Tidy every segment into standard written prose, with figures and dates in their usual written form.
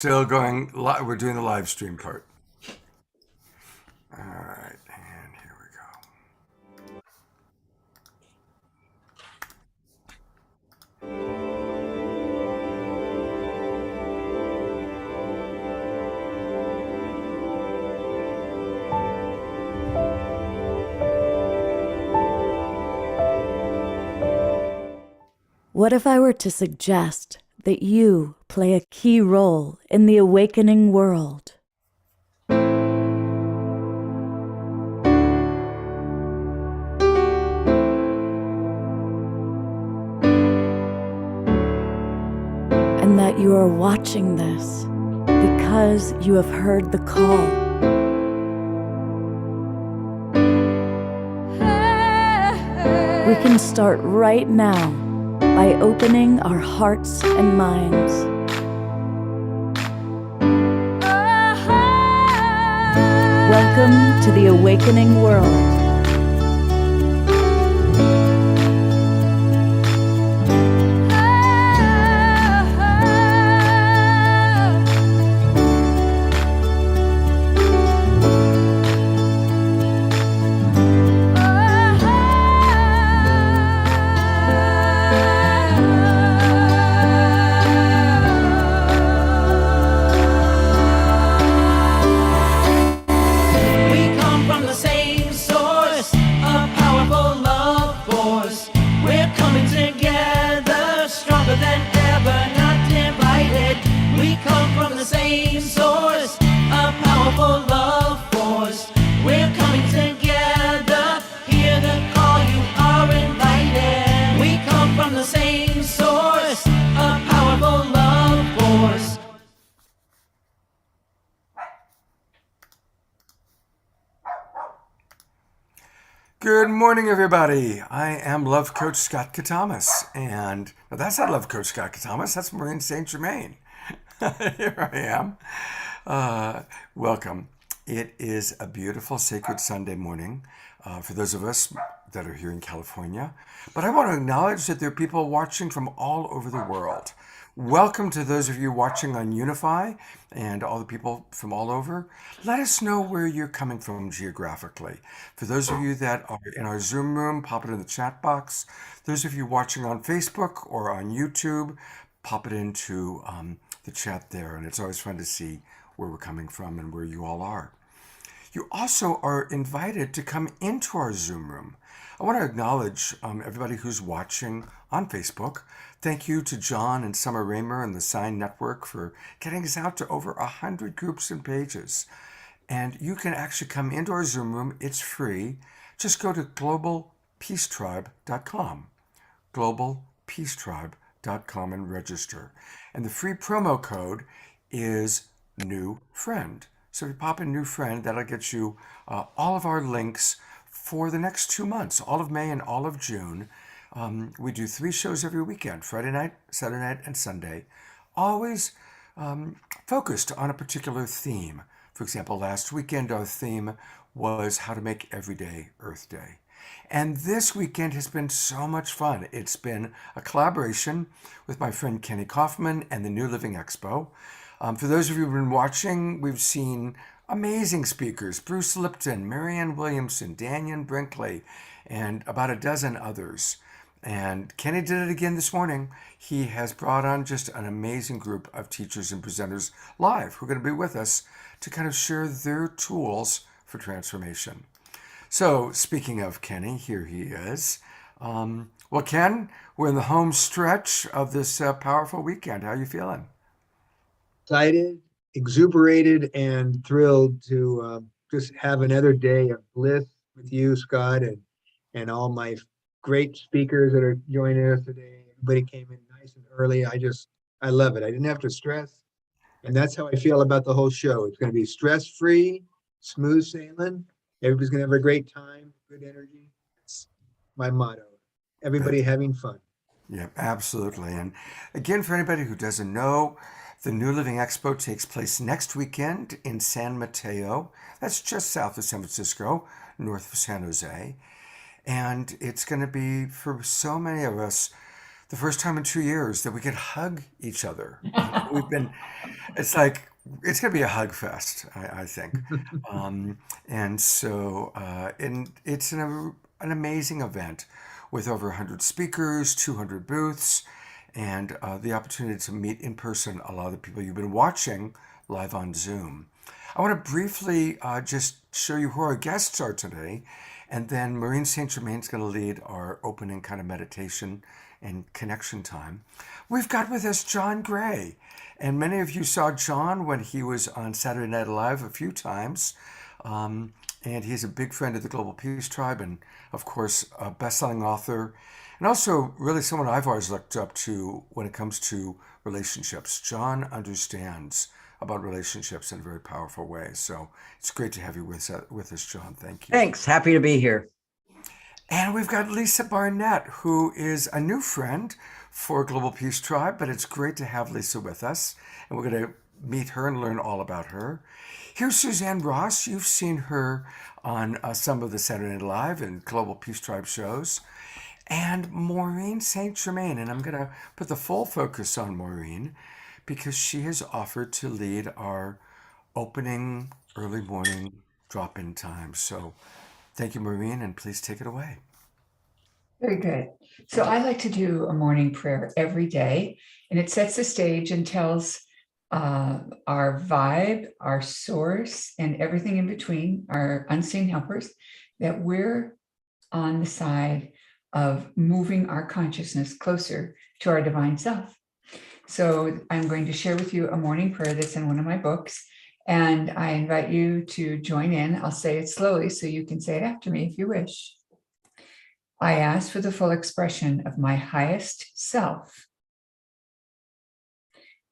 Still going, we're doing the live stream part. All right, and here we go. What if I were to suggest that you play a key role in the awakening world? And that you are watching this because you have heard the call. We can start right now by opening our hearts and minds. Welcome to the awakening world. Good morning, everybody. I am Love Coach Scott Katamas, and no, that's not Love Coach Scott Katamas. That's Maureen Saint Germain. Here I am. Welcome. It is a beautiful, sacred Sunday morning for those of us that are here in California. But I want to acknowledge that there are people watching from all over the world. Welcome to those of you watching on Unify and all the people from all over. Let us know where you're coming from geographically. For those of you that are in our Zoom room, pop it in the chat box. Those of you watching on Facebook or on YouTube, pop it into the chat there. And it's always fun to see where we're coming from and where you all are. You also are invited to come into our Zoom room. I want to acknowledge everybody who's watching on Facebook. Thank you to John and Summer Raymer and the Sign Network for getting us out to over 100 groups and pages. And you can actually come into our Zoom room. It's free. Just go to globalpeacetribe.com, globalpeacetribe.com, and register. And the free promo code is new friend. So if you pop in new friend, that'll get you all of our links for the next 2 months, all of May and all of June. We do 3 shows every weekend, Friday night, Saturday night, and Sunday, always focused on a particular theme. For example, last weekend our theme was how to make every day Earth Day. And this weekend has been so much fun. It's been a collaboration with my friend Kenny Kaufman and the New Living Expo. For those of you who've been watching, we've seen amazing speakers: Bruce Lipton, Marianne Williamson, Daniel Brinkley, and about a dozen others. And Kenny did it again this morning. He has brought on just an amazing group of teachers and presenters live who are going to be with us to kind of share their tools for transformation. So speaking of Kenny, here he is. Well, Ken, we're in the home stretch of this powerful weekend. How are you feeling? Excited, exuberated, and thrilled to just have another day of bliss with you, Scott, and all my great speakers that are joining us today. Everybody came in nice and early. I love it. I didn't have to stress, and that's how I feel about the whole show. It's going to be stress-free, smooth sailing. Everybody's going to have a great time, good energy. It's my motto. Everybody having fun. Yeah, absolutely. And again, for anybody who doesn't know, the New Living Expo takes place next weekend in San Mateo. That's just south of San Francisco, north of San Jose. And it's going to be, for so many of us, the first time in 2 years that we could hug each other. We've been, it's like, it's going to be a hug fest, I think. And so, and it's an amazing event with over 100 speakers, 200 booths, and the opportunity to meet in person a lot of the people you've been watching live on Zoom. I want to briefly just show you who our guests are today, and then Maureen St. Germain is going to lead our opening kind of meditation and connection time. We've got with us John Gray, and many of you saw John when he was on Saturday Night Live a few times, and he's a big friend of the Global Peace Tribe, and of course, a best-selling author, and also really someone I've always looked up to when it comes to relationships. John understands about relationships in a very powerful way. So it's great to have you with us, John. Thank you. Thanks. Happy to be here. And we've got Lisa Barnett, who is a new friend for Global Peace Tribe, but it's great to have Lisa with us. And we're going to meet her and learn all about her. Here's Suzanne Ross. You've seen her on some of the Saturday Night Live and Global Peace Tribe shows. And Maureen St. Germain. And I'm going to put the full focus on Maureen, because she has offered to lead our opening early morning drop-in time. So thank you, Maureen, and please take it away. Very good. So I like to do a morning prayer every day, and it sets the stage and tells our vibe, our source, and everything in between, our unseen helpers, that we're on the side of moving our consciousness closer to our divine self. So I'm going to share with you a morning prayer that's in one of my books, and I invite you to join in. I'll say it slowly so you can say it after me if you wish. I ask for the full expression of my highest self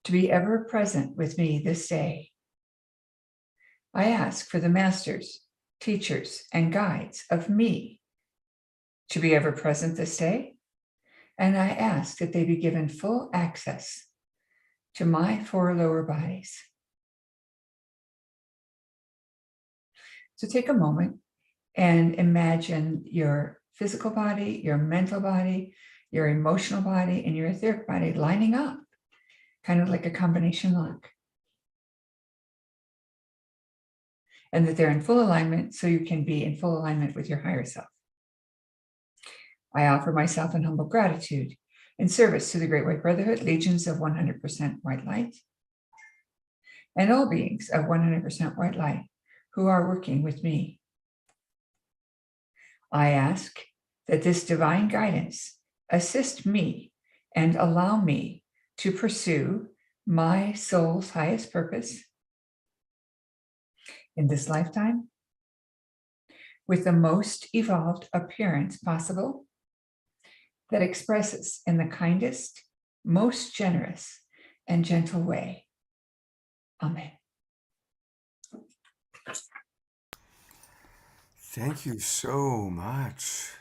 to be ever present with me this day. I ask for the masters, teachers, and guides of me to be ever present this day. And I ask that they be given full access to my 4 lower bodies. So take a moment and imagine your physical body, your mental body, your emotional body, and your etheric body lining up, kind of like a combination lock. And that they're in full alignment so you can be in full alignment with your higher self. I offer myself in humble gratitude in service to the Great White Brotherhood, legions of 100% white light, and all beings of 100% white light who are working with me. I ask that this divine guidance assist me and allow me to pursue my soul's highest purpose in this lifetime with the most evolved appearance possible, that expresses in the kindest, most generous, and gentle way. Amen. Thank you so much.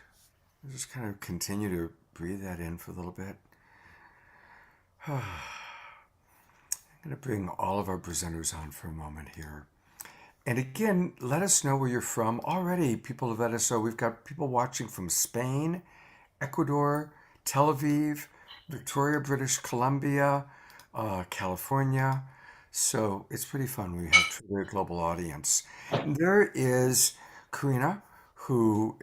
I'll just kind of continue to breathe that in for a little bit. I'm going to bring all of our presenters on for a moment here. And again, let us know where you're from. Already, people have let us know. We've got people watching from Spain, Ecuador, Tel Aviv, Victoria, British Columbia, California. So it's pretty fun. We have a very global audience. And there is Karina, who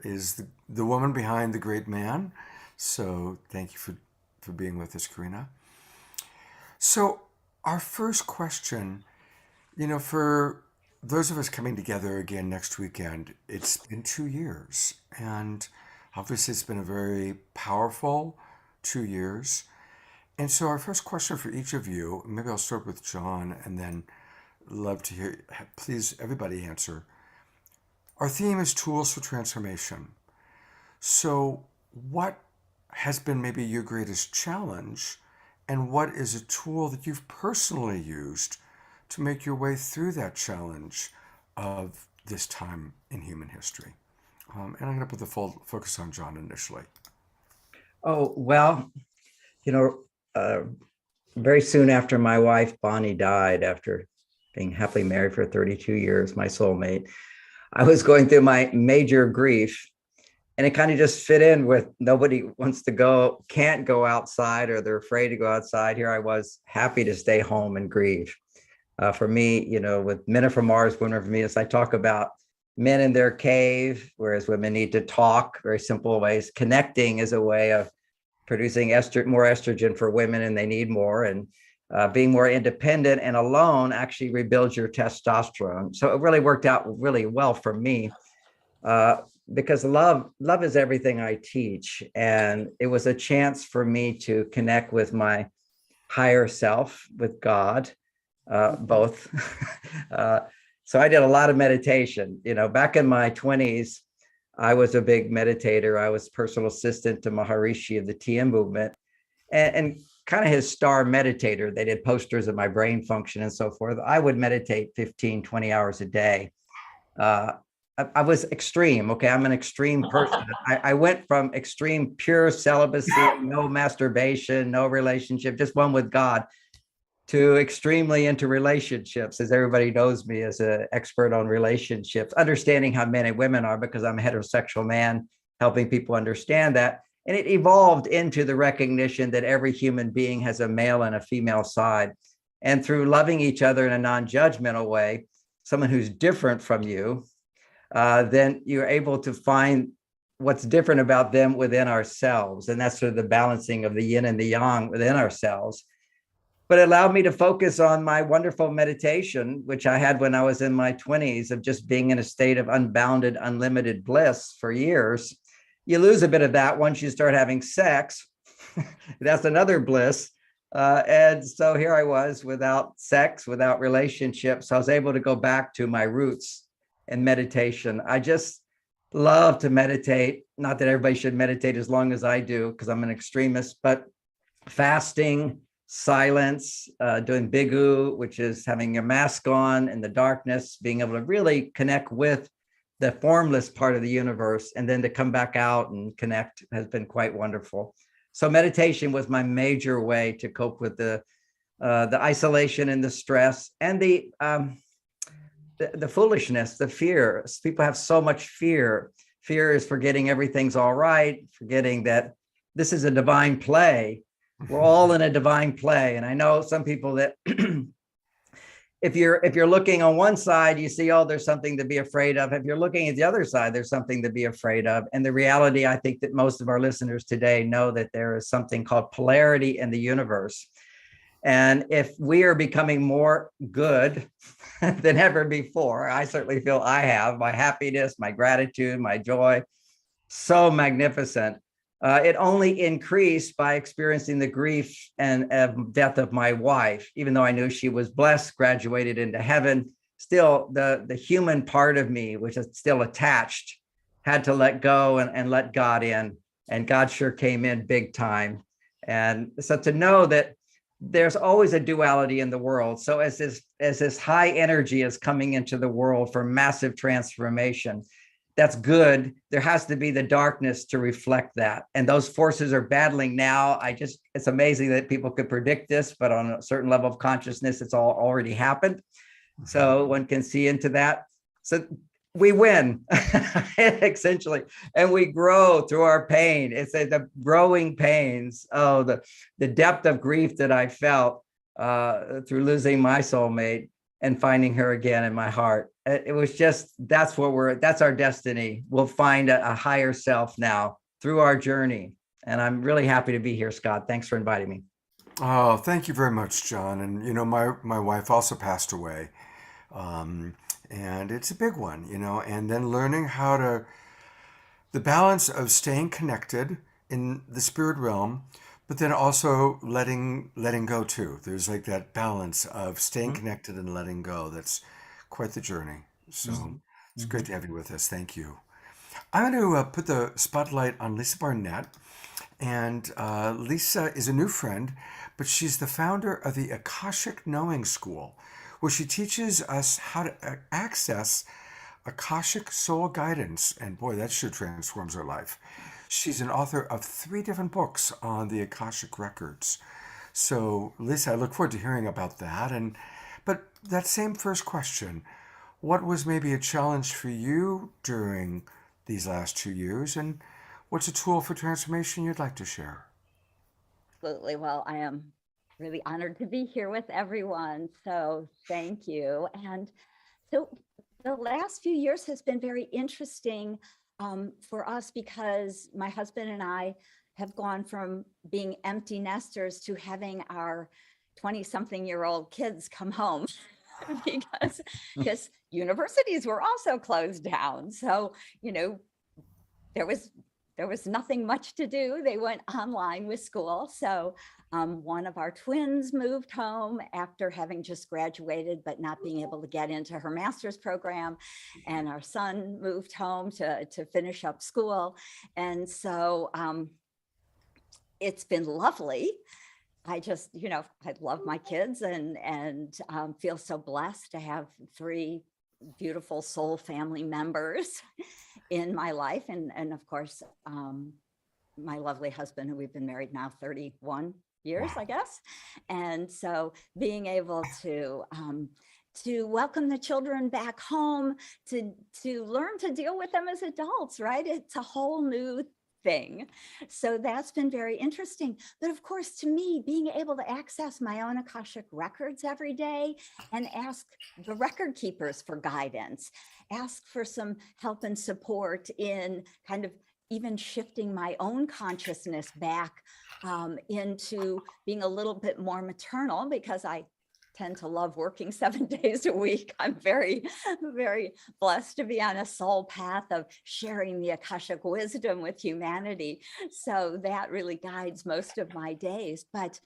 is the woman behind the great man. So thank you for being with us, Karina. So our first question, for those of us coming together again next weekend, it's been 2 years. And obviously, it's been a very powerful 2 years. And so our first question for each of you, maybe I'll start with John and then love to hear, please, everybody answer. Our theme is tools for transformation. So what has been maybe your greatest challenge, and what is a tool that you've personally used to make your way through that challenge of this time in human history? And I'm going to put the full focus on John initially. Oh, well, very soon after my wife, Bonnie, died, after being happily married for 32 years, my soulmate, I was going through my major grief. And it kind of just fit in with nobody wants to go, can't go outside, or they're afraid to go outside. Here I was, happy to stay home and grieve. For me, with Men Are From Mars, Women Are From Venus, I talk about men in their cave, whereas women need to talk, very simple ways. Connecting is a way of producing more estrogen for women, and they need more. And being more independent and alone actually rebuilds your testosterone. So it really worked out really well for me, because love is everything I teach. And it was a chance for me to connect with my higher self, with God, both. So I did a lot of meditation. Back in my 20s, I was a big meditator. I was personal assistant to Maharishi of the TM movement, and kind of his star meditator. They did posters of my brain function and so forth. I would meditate 15, 20 hours a day. I was extreme. Okay. I'm an extreme person. I went from extreme pure celibacy, no masturbation, no relationship, just one with God, to extremely into relationships, as everybody knows me as an expert on relationships, understanding how men and women are, because I'm a heterosexual man, helping people understand that. And it evolved into the recognition that every human being has a male and a female side. And through loving each other in a non-judgmental way, someone who's different from you, then you're able to find what's different about them within ourselves. And that's sort of the balancing of the yin and the yang within ourselves. But it allowed me to focus on my wonderful meditation, which I had when I was in my 20s, of just being in a state of unbounded, unlimited bliss for years. You lose a bit of that once you start having sex. That's another bliss. And so here I was without sex, without relationships. I was able to go back to my roots in meditation. I just love to meditate. Not that everybody should meditate as long as I do, because I'm an extremist, but fasting, silence, doing bigu, which is having your mask on in the darkness, being able to really connect with the formless part of the universe, and then to come back out and connect has been quite wonderful. So meditation was my major way to cope with the isolation and the stress and the foolishness, the fear. People have so much fear. Fear is forgetting everything's all right, forgetting that this is a divine play. We're all in a divine play. And I know some people that if you're looking on one side, you see, oh, there's something to be afraid of. If you're looking at the other side, there's something to be afraid of. And the reality, I think that most of our listeners today know that there is something called polarity in the universe. And if we are becoming more good than ever before, I certainly feel I have, my happiness, my gratitude, my joy, so magnificent. It only increased by experiencing the grief and death of my wife. Even though I knew she was blessed, graduated into heaven, still the human part of me, which is still attached, had to let go and let God in. And God sure came in big time. And so to know that there's always a duality in the world. So as this high energy is coming into the world for massive transformation, that's good. There has to be the darkness to reflect that. And those forces are battling now. It's amazing that people could predict this, but on a certain level of consciousness, it's all already happened. So one can see into that. So we win, essentially, and we grow through our pain. It's the growing pains. Oh, the depth of grief that I felt through losing my soulmate and finding her again in my heart. It was just, that's our destiny. We'll find a higher self now through our journey. And I'm really happy to be here, Scott. Thanks for inviting me. Oh, thank you very much, John. And my wife also passed away. And it's a big one, and then learning the balance of staying connected in the spirit realm, but then also letting go too. There's like that balance of staying connected and letting go. That's quite the journey. So it's great to have you with us. Thank you. I'm going to put the spotlight on Lisa Barnett. And Lisa is a new friend, but she's the founder of the Akashic Knowing School, where she teaches us how to access Akashic soul guidance. And boy, that sure transforms our life. She's an author of 3 different books on the Akashic records. So, Lisa, I look forward to hearing about that. But that same first question, what was maybe a challenge for you during these last 2 years, and what's a tool for transformation you'd like to share? Absolutely. Well, I am really honored to be here with everyone. So thank you. And so the last few years has been very interesting for us because my husband and I have gone from being empty nesters to having our 20-something-year-old kids come home because universities were also closed down. So, you know, there was nothing much to do. They went online with school. So one of our twins moved home after having just graduated, but not being able to get into her master's program. And our son moved home to finish up school. And so it's been lovely. I just, I love my kids and feel so blessed to have 3 beautiful soul family members in my life. And of course, my lovely husband, who we've been married now 31 years, I guess. And so being able to welcome the children back home, to learn to deal with them as adults, right? It's a whole new thing. So that's been very interesting. But of course, to me, being able to access my own Akashic records every day and ask the record keepers for guidance, ask for some help and support in kind of even shifting my own consciousness back into being a little bit more maternal, because I tend to love working 7 days a week. I'm very, very blessed to be on a soul path of sharing the Akashic wisdom with humanity. So that really guides most of my days. But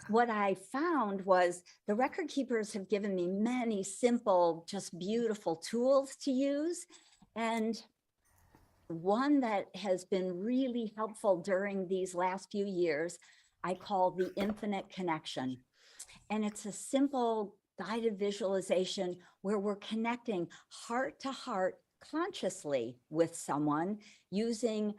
what I found was the record keepers have given me many simple, just beautiful tools to use. And one that has been really helpful during these last few years, I call the infinite connection. And it's a simple guided visualization where we're connecting heart to heart consciously with someone using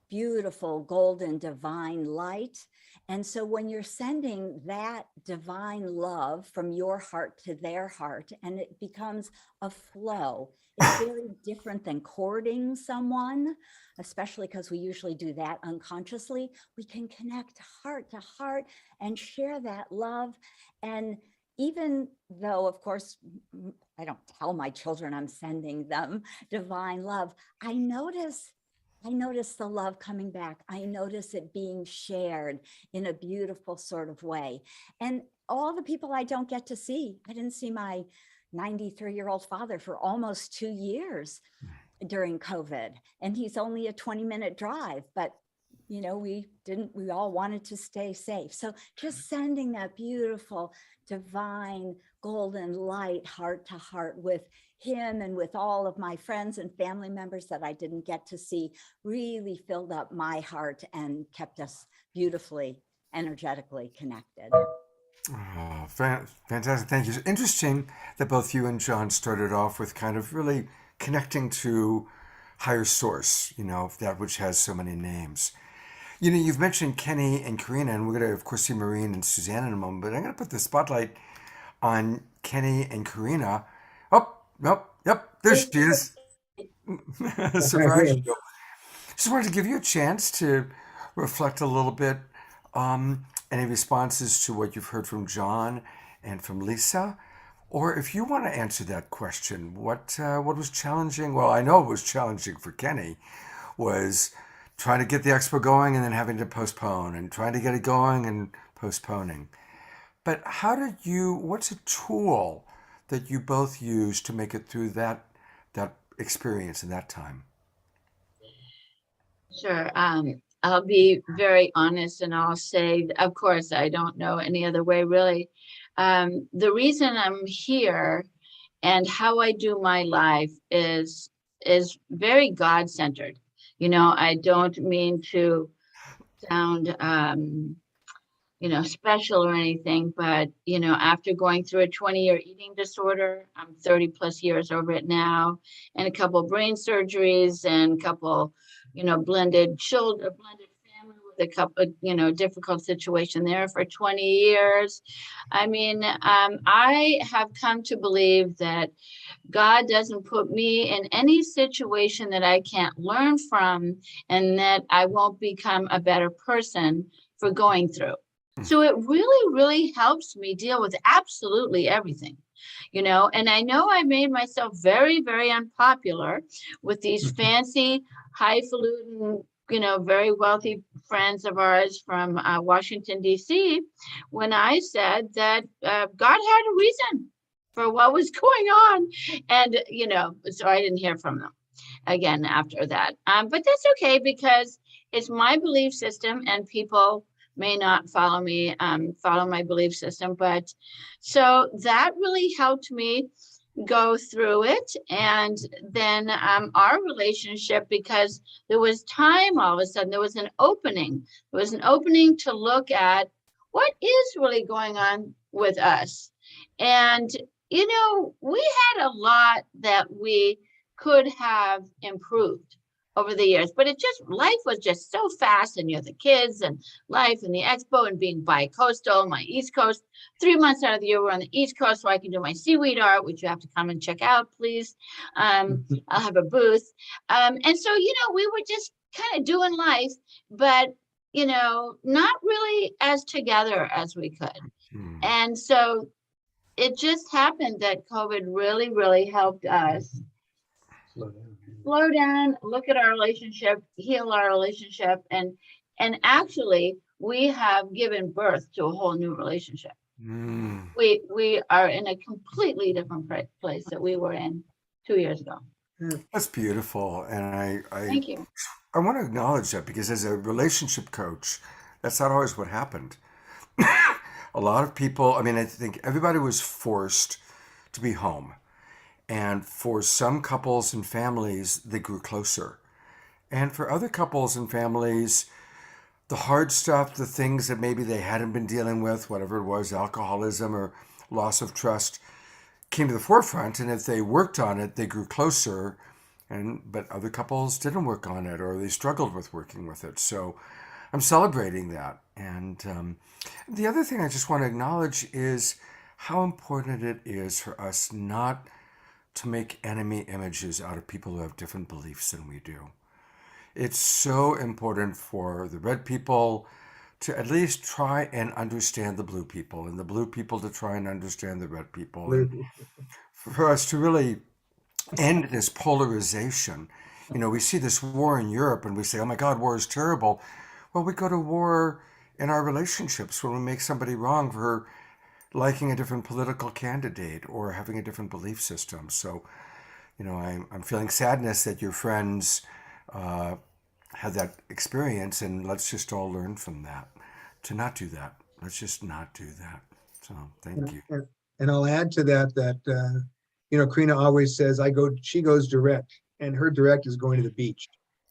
beautiful golden divine light. And so when you're sending that divine love from your heart to their heart, and it becomes a flow, it's very different than courting someone, especially because we usually do that unconsciously. We can connect heart to heart and share that love. And even though, of course, I don't tell my children I'm sending them divine love, I notice the love coming back. I notice it being shared in a beautiful sort of way. And all the people I don't get to see, I didn't see my 93-year-old father for almost 2 years during COVID. And he's only a 20-minute drive, but we all wanted to stay safe. So just sending that beautiful, divine, golden light heart to heart with him and with all of my friends and family members that I didn't get to see really filled up my heart and kept us beautifully, energetically connected. Oh, fantastic. Thank you. It's interesting that both you and John started off with kind of really connecting to higher source, that which has so many names. You've mentioned Kenny and Karina, and we're going to, of course, see Maureen and Suzanne in a moment, but I'm going to put the spotlight on Kenny and Karina. Oh, nope, yep, there she is. Surprise you. Just wanted to give you a chance to reflect a little bit. Any responses to what you've heard from John and from Lisa? Or if you want to answer that question, what was challenging? Well, I know it was challenging for Kenny, was trying to get the expo going and then having to postpone, and trying to get it going and postponing. But what's a tool that you both used to make it through that experience in that time? Sure. I'll be very honest and I'll say, of course, I don't know any other way really. The reason I'm here and how I do my life is very God-centered. I don't mean to sound, special or anything, but, after going through a 20-year eating disorder, I'm 30 plus years over it now, and a couple brain surgeries and a couple, blended family with a couple, difficult situation there for 20 years. I mean, I have come to believe that God doesn't put me in any situation that I can't learn from, and that I won't become a better person for going through. So it really, really helps me deal with absolutely everything, and I know I made myself very, very unpopular with these fancy, highfalutin, very wealthy friends of ours from Washington, D.C., when I said that God had a reason for what was going on. And, so I didn't hear from them again after that. But that's okay, because it's my belief system, and people may not follow my belief system. But so that really helped me go through it. And then our relationship, because there was time, all of a sudden there was an opening to look at what is really going on with us. And we had a lot that we could have improved over the years, but life was just so fast, and the kids and life and the expo and being bi-coastal, my East Coast, 3 months out of the year, we're on the East Coast, so I can do my seaweed art, which you have to come and check out, please. I'll have a booth. And so, we were just kind of doing life, but, not really as together as we could. And so it just happened that COVID really, really helped us slow down, look at our relationship, heal our relationship, and actually we have given birth to a whole new relationship. We are in a completely different place that we were in 2 years ago. That's beautiful. And Thank you. I want to acknowledge that, because as a relationship coach, that's not always what happened. A lot of people, I think everybody was forced to be home. And for some couples and families, they grew closer. And for other couples and families, the hard stuff, the things that maybe they hadn't been dealing with, whatever it was, alcoholism or loss of trust, came to the forefront. And if they worked on it, they grew closer. But other couples didn't work on it, or they struggled with working with it. So I'm celebrating that. And the other thing I just want to acknowledge is how important it is for us not to make enemy images out of people who have different beliefs than we do. It's so important for the red people to at least try and understand the blue people, and the blue people to try and understand the red people. And for us to really end this polarization. We see this war in Europe and we say, oh my God, war is terrible. Well, we go to war in our relationships when we make somebody wrong for liking a different political candidate or having a different belief system. So, I'm feeling sadness that your friends had that experience, and let's just all learn from that, to not do that. Let's just not do that. So thank you. And I'll add to that, Karina always says, she goes direct, and her direct is going to the beach.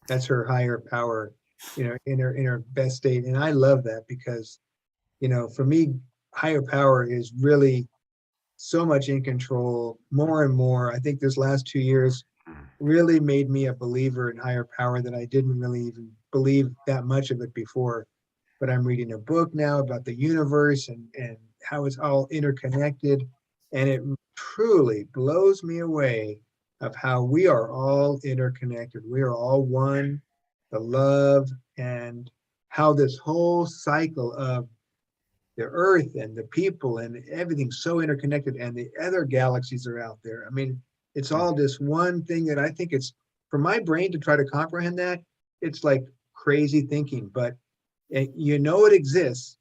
That's her higher power, in her best state. And I love that, because, for me, higher power is really so much in control, more and more. I think this last 2 years really made me a believer in higher power that I didn't really even believe that much of it before. But I'm reading a book now about the universe and how it's all interconnected. And it truly blows me away of how we are all interconnected. We are all one, the love, and how this whole cycle of the earth and the people and everything's so interconnected, and the other galaxies are out there. It's all this one thing that I think it's, for my brain to try to comprehend that, it's like crazy thinking, but it exists.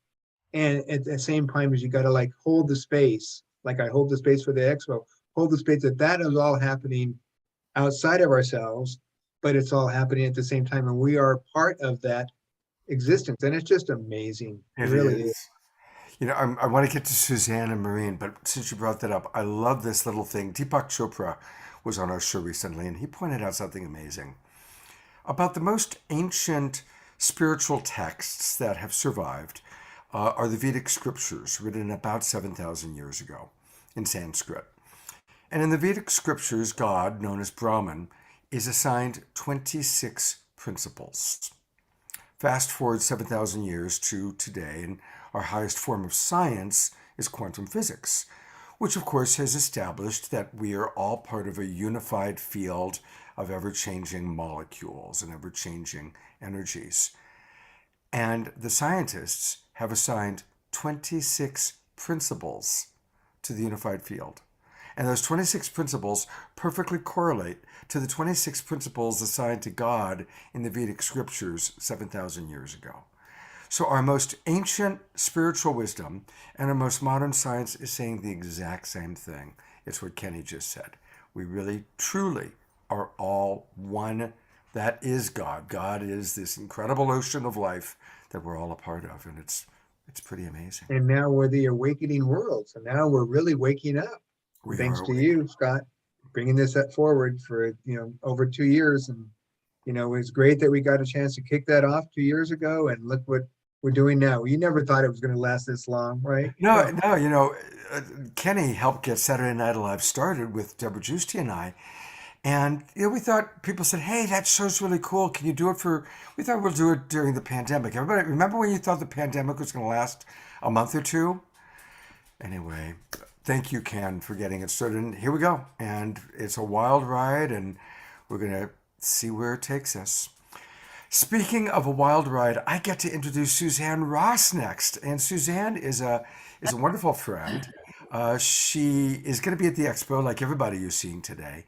And at the same time as you got to hold the space, like I hold the space for the expo, hold the space that is all happening outside of ourselves, but it's all happening at the same time. And we are part of that existence. And it's just amazing. It really is. I want to get to Suzanne and Marine, but since you brought that up, I love this little thing. Deepak Chopra was on our show recently, and he pointed out something amazing about the most ancient spiritual texts that have survived are the Vedic scriptures, written about 7,000 years ago in Sanskrit. And in the Vedic scriptures, God, known as Brahman, is assigned 26 principles. Fast forward 7,000 years to today, and our highest form of science is quantum physics, which of course has established that we are all part of a unified field of ever-changing molecules and ever-changing energies. And the scientists have assigned 26 principles to the unified field. And those 26 principles perfectly correlate to the 26 principles assigned to God in the Vedic scriptures 7,000 years ago. So our most ancient spiritual wisdom and our most modern science is saying the exact same thing. It's what Kenny just said. We really, truly are all one. That is God. God is this incredible ocean of life that we're all a part of, and it's pretty amazing. And now we're the awakening world. So now we're really waking up. We Thanks are to awakening. you, Scott, bringing this up forward for, over 2 years. And, it was great that we got a chance to kick that off 2 years ago. And look what we're doing now. You never thought it was going to last this long, right? No, Kenny helped get Saturday Night Alive started with Deborah Giusti and I. And we thought, people said, hey, that show's really cool. Can you do it we thought we'll do it during the pandemic. Everybody, remember when you thought the pandemic was going to last a month or two? Anyway, thank you, Ken, for getting it started. And here we go. And it's a wild ride, and we're going to see where it takes us. Speaking of a wild ride, I get to introduce Suzanne Ross next. And Suzanne is a wonderful friend. She is going to be at the expo like everybody you're seeing today.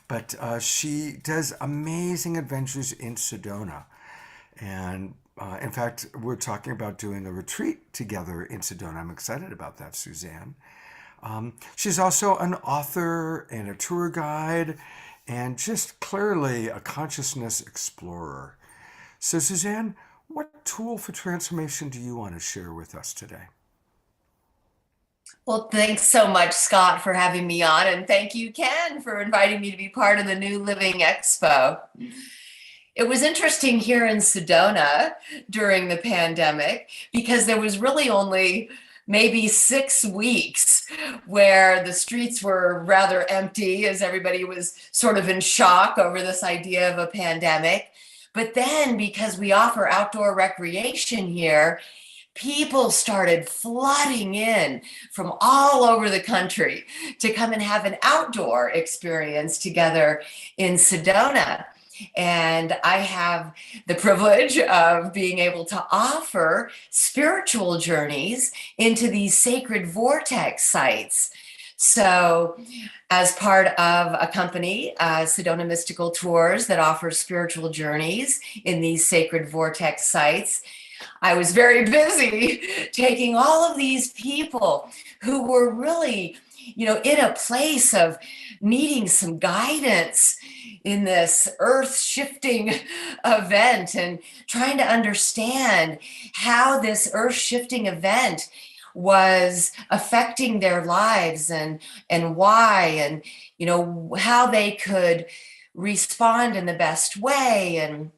But she does amazing adventures in Sedona. And in fact, we're talking about doing a retreat together in Sedona. I'm excited about that, Suzanne. She's also an author and a tour guide and just clearly a consciousness explorer. So, Suzanne, what tool for transformation do you want to share with us today? Well, thanks so much, Scott, for having me on. And thank you, Ken, for inviting me to be part of the new Living Expo. It was interesting here in Sedona during the pandemic because there was really only maybe 6 weeks where the streets were rather empty as everybody was sort of in shock over this idea of a pandemic. But then because we offer outdoor recreation here, people started flooding in from all over the country to come and have an outdoor experience together in Sedona. And I have the privilege of being able to offer spiritual journeys into these sacred vortex sites. So as part of a company, Sedona Mystical Tours, that offers spiritual journeys in these sacred vortex sites, I was very busy taking all of these people who were really, in a place of needing some guidance in this earth shifting event and trying to understand how this earth shifting event was affecting their lives and why, and, how they could respond in the best way. And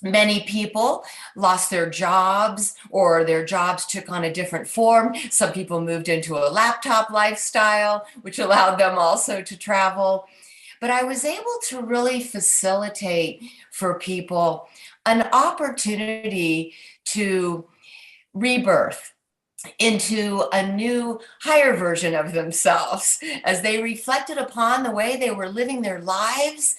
many people lost their jobs, or their jobs took on a different form. Some people moved into a laptop lifestyle, which allowed them also to travel. But I was able to really facilitate for people an opportunity to rebirth into a new, higher version of themselves as they reflected upon the way they were living their lives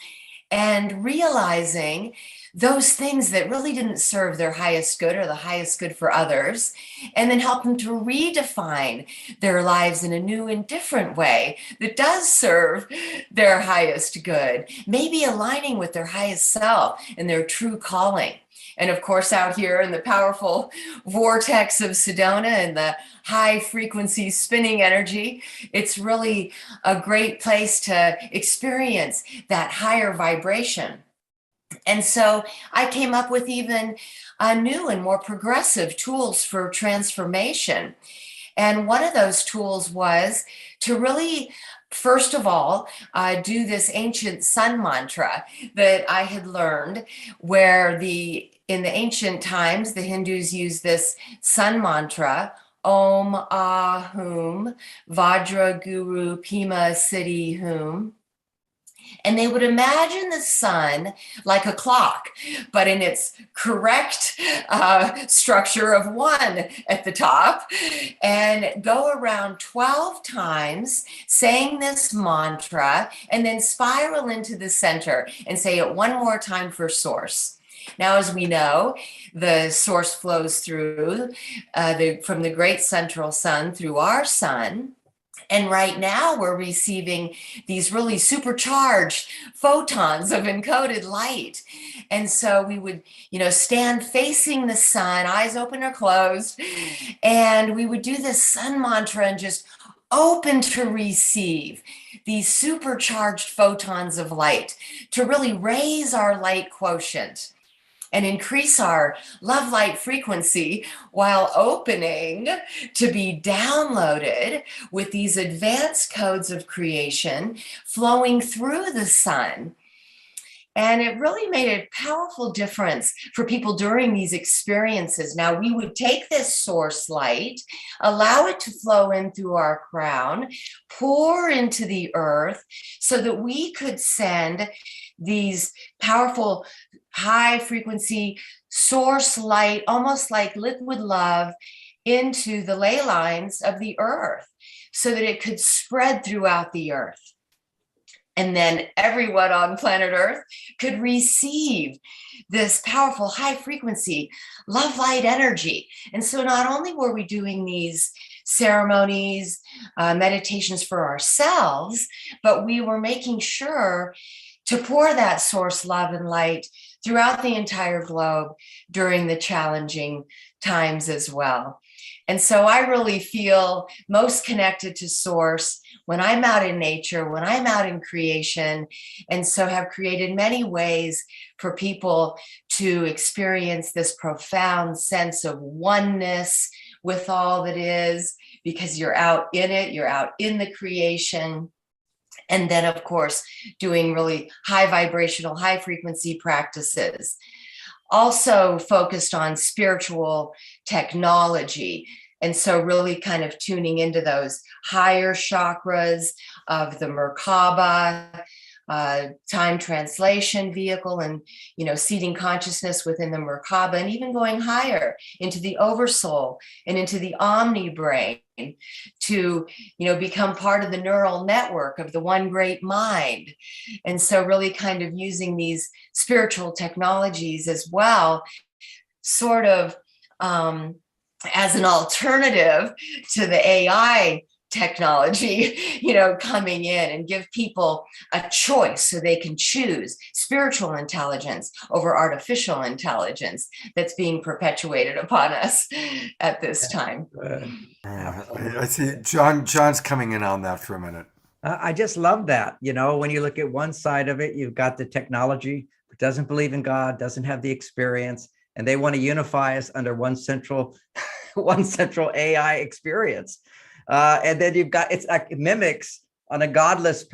and realizing those things that really didn't serve their highest good or the highest good for others, and then help them to redefine their lives in a new and different way that does serve their highest good, maybe aligning with their highest self and their true calling. And of course, out here in the powerful vortex of Sedona and the high frequency spinning energy, it's really a great place to experience that higher vibration. And so I came up with even new and more progressive tools for transformation. And one of those tools was to really, first of all, do this ancient sun mantra that I had learned, where in the ancient times, the Hindus used this sun mantra, Om Ahum Vajra Guru Pima Siddhi Hum. And they would imagine the sun like a clock, but in its correct structure of 1 at the top, and go around 12 times saying this mantra, and then spiral into the center and say it one more time for source. Now, as we know, the source flows through from the great central sun through our sun. And right now we're receiving these really supercharged photons of encoded light. And so we would, stand facing the sun, eyes open or closed, and we would do this sun mantra and just open to receive these supercharged photons of light to really raise our light quotient and increase our love light frequency while opening to be downloaded with these advanced codes of creation flowing through the sun. And it really made a powerful difference for people during these experiences. Now, we would take this source light, allow it to flow in through our crown, pour into the earth so that we could send these powerful high frequency source light, almost like liquid love, into the ley lines of the earth so that it could spread throughout the earth. And then everyone on planet Earth could receive this powerful high frequency love light energy. And so not only were we doing these ceremonies, meditations for ourselves, but we were making sure to pour that source love and light throughout the entire globe during the challenging times as well. And so I really feel most connected to source when I'm out in nature, when I'm out in creation, and so have created many ways for people to experience this profound sense of oneness with all that is, because you're out in it, you're out in the creation. And then, of course, doing really high vibrational, high frequency practices. Also focused on spiritual technology. And so really kind of tuning into those higher chakras of the Merkaba, time translation vehicle, and, seeding consciousness within the Merkaba, and even going higher into the oversoul and into the omni brain to, become part of the neural network of the one great mind. And so really kind of using these spiritual technologies as well, sort of as an alternative to the AI technology, coming in, and give people a choice so they can choose spiritual intelligence over artificial intelligence that's being perpetuated upon us at this time. I see John's coming in on that for a minute. I just love that. When you look at one side of it, you've got the technology, but doesn't believe in God, doesn't have the experience, and they want to unify us under one central AI experience. And then you've got, it mimics on a godless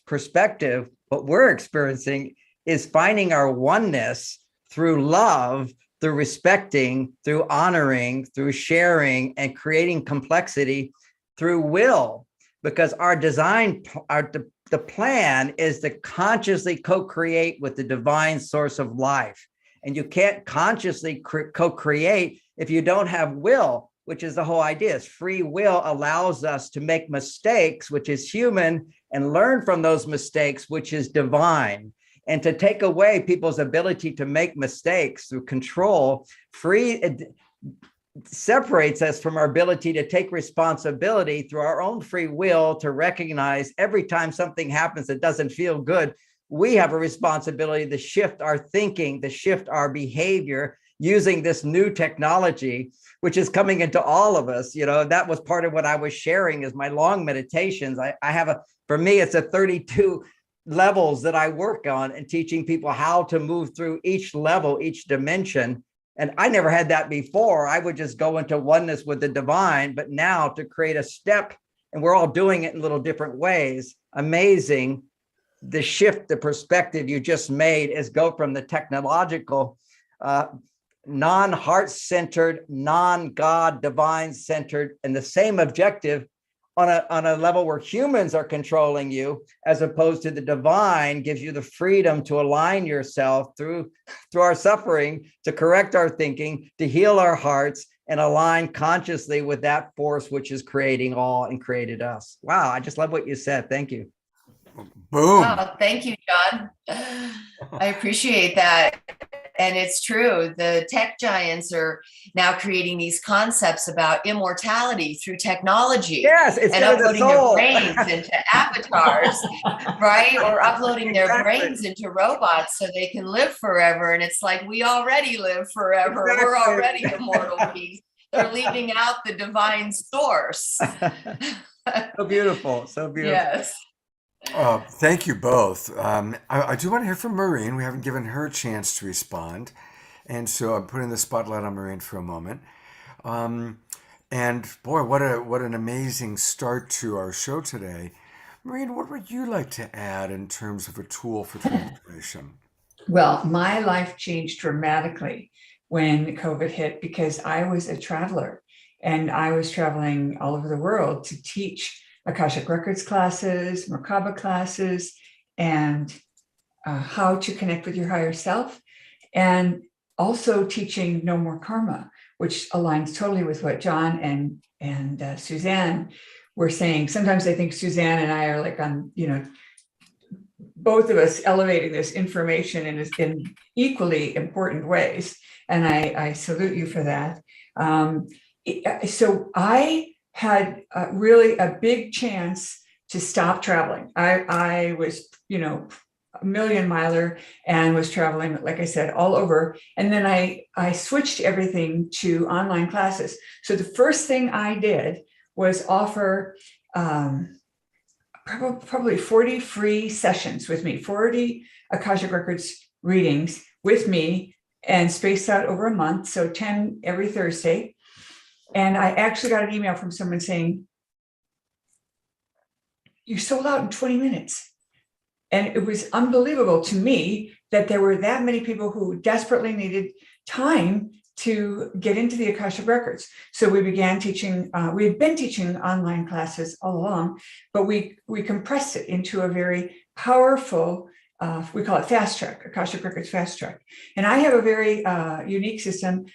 perspective. What we're experiencing is finding our oneness through love, through respecting, through honoring, through sharing, and creating complexity through will. Because our design, the plan is to consciously co-create with the divine source of life. And you can't consciously co-create if you don't have will, which is the whole idea. Is free will allows us to make mistakes, which is human, and learn from those mistakes, which is divine. And to take away people's ability to make mistakes through control, separates us from our ability to take responsibility through our own free will to recognize every time something happens that doesn't feel good, we have a responsibility to shift our thinking, to shift our behavior using this new technology, which is coming into all of us. That was part of what I was sharing is my long meditations. For me, it's a 32 levels that I work on and teaching people how to move through each level, each dimension. And I never had that before. I would just go into oneness with the divine, but now to create a step, and we're all doing it in little different ways. Amazing. The shift, the perspective you just made is go from the technological, non-heart-centered, non-God, divine-centered, and the same objective on a level where humans are controlling you, as opposed to the divine gives you the freedom to align yourself through our suffering, to correct our thinking, to heal our hearts, and align consciously with that force which is creating all and created us. Wow, I just love what you said. Thank you. Boom. Wow, thank you, John. I appreciate that. And it's true. The tech giants are now creating these concepts about immortality through technology. Yes, it's and uploading their brains into avatars, right? Or uploading their brains into robots so they can live forever. And it's like, we already live forever. Exactly. We're already immortal beings. They're leaving out the divine source. So beautiful. So beautiful. Yes. Thank you both. I do want to hear from Maureen. We haven't given her a chance to respond. And so I'm putting the spotlight on Maureen for a moment. And boy, what an amazing start to our show today. Maureen, what would you like to add in terms of a tool for transformation? Well, my life changed dramatically when COVID hit because I was a traveler and I was traveling all over the world to teach Akashic Records classes, Merkaba classes, and how to connect with your higher self, and also teaching No More Karma, which aligns totally with what John and Suzanne were saying. Sometimes I think Suzanne and I are like on, both of us elevating this information in equally important ways, and I salute you for that. So I had really a big chance to stop traveling. I was, a million miler and was traveling, like I said, all over. And then I switched everything to online classes. So the first thing I did was offer probably 40 free sessions with me, 40 Akashic Records readings with me, and spaced out over a month. So 10 every Thursday. And I actually got an email from someone saying, "You sold out in 20 minutes." And it was unbelievable to me that there were that many people who desperately needed time to get into the Akashic Records. So we began teaching, we had been teaching online classes all along, but we compressed it into a very powerful, we call it fast track, Akashic Records fast track. And I have a very unique system.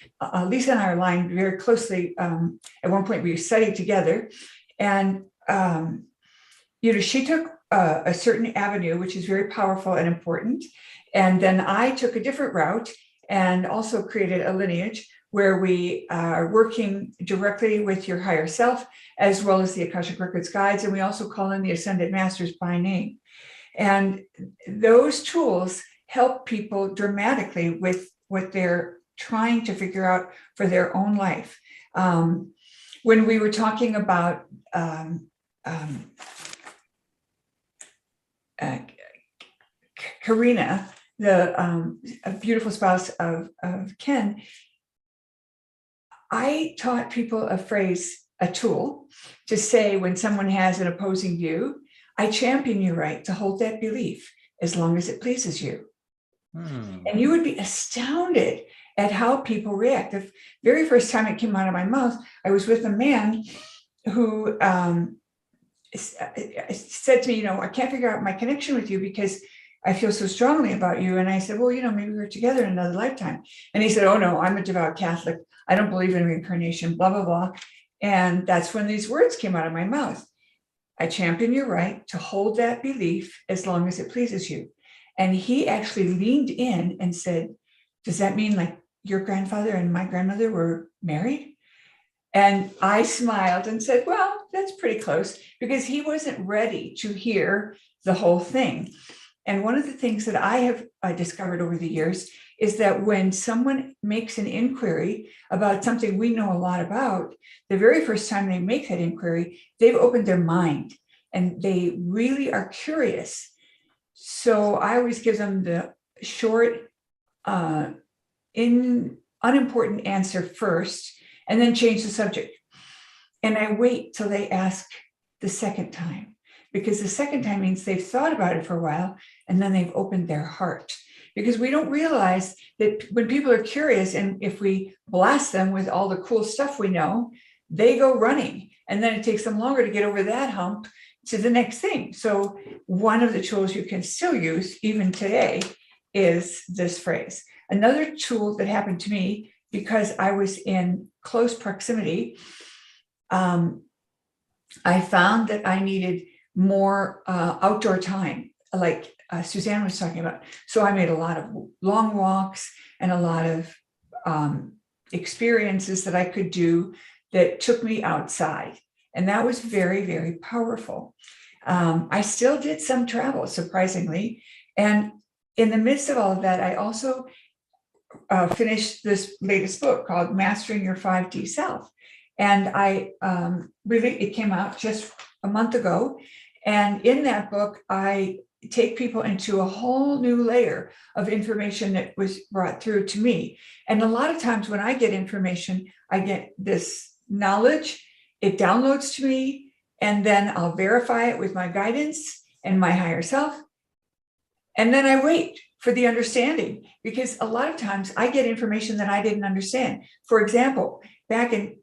Lisa and I are aligned very closely. At one point we studied together, and she took a certain avenue, which is very powerful and important. And then I took a different route and also created a lineage where we are working directly with your higher self, as well as the Akashic Records guides. And we also call in the Ascended Masters by name. And those tools help people dramatically with what they're trying to figure out for their own life. When we were talking about Karina, the beautiful spouse of Ken, I taught people a tool to say when someone has an opposing view, I champion your right to hold that belief as long as it pleases you. And you would be astounded at how people react. The very first time it came out of my mouth, I was with a man who said to me, I can't figure out my connection with you because I feel so strongly about you. And I said, well, maybe we were together in another lifetime. And he said, oh no, I'm a devout Catholic. I don't believe in reincarnation, blah, blah, blah. And that's when these words came out of my mouth. I champion your right to hold that belief as long as it pleases you. And he actually leaned in and said, does that mean like your grandfather and my grandmother were married? And I smiled and said, well, that's pretty close, because he wasn't ready to hear the whole thing. And one of the things that I have discovered over the years is that when someone makes an inquiry about something we know a lot about, the very first time they make that inquiry, they've opened their mind and they really are curious. So I always give them the short, unimportant answer first, and then change the subject. And I wait till they ask the second time, because the second time means they've thought about it for a while and then they've opened their heart. Because we don't realize that when people are curious, and if we blast them with all the cool stuff we know, they go running. And then it takes them longer to get over that hump to the next thing. So one of the tools you can still use even today is this phrase. Another tool that happened to me, because I was in close proximity, I found that I needed more outdoor time, like Suzanne was talking about. So I made a lot of long walks and a lot of experiences that I could do that took me outside. And that was very, very powerful. I still did some travel, surprisingly. And in the midst of all of that, I also finished this latest book called Mastering Your 5D Self. And I it came out just a month ago. And in that book, I take people into a whole new layer of information that was brought through to me. And a lot of times when I get information, I get this knowledge, it downloads to me, and then I'll verify it with my guidance and my higher self. And then I wait for the understanding, because a lot of times I get information that I didn't understand. For example, back in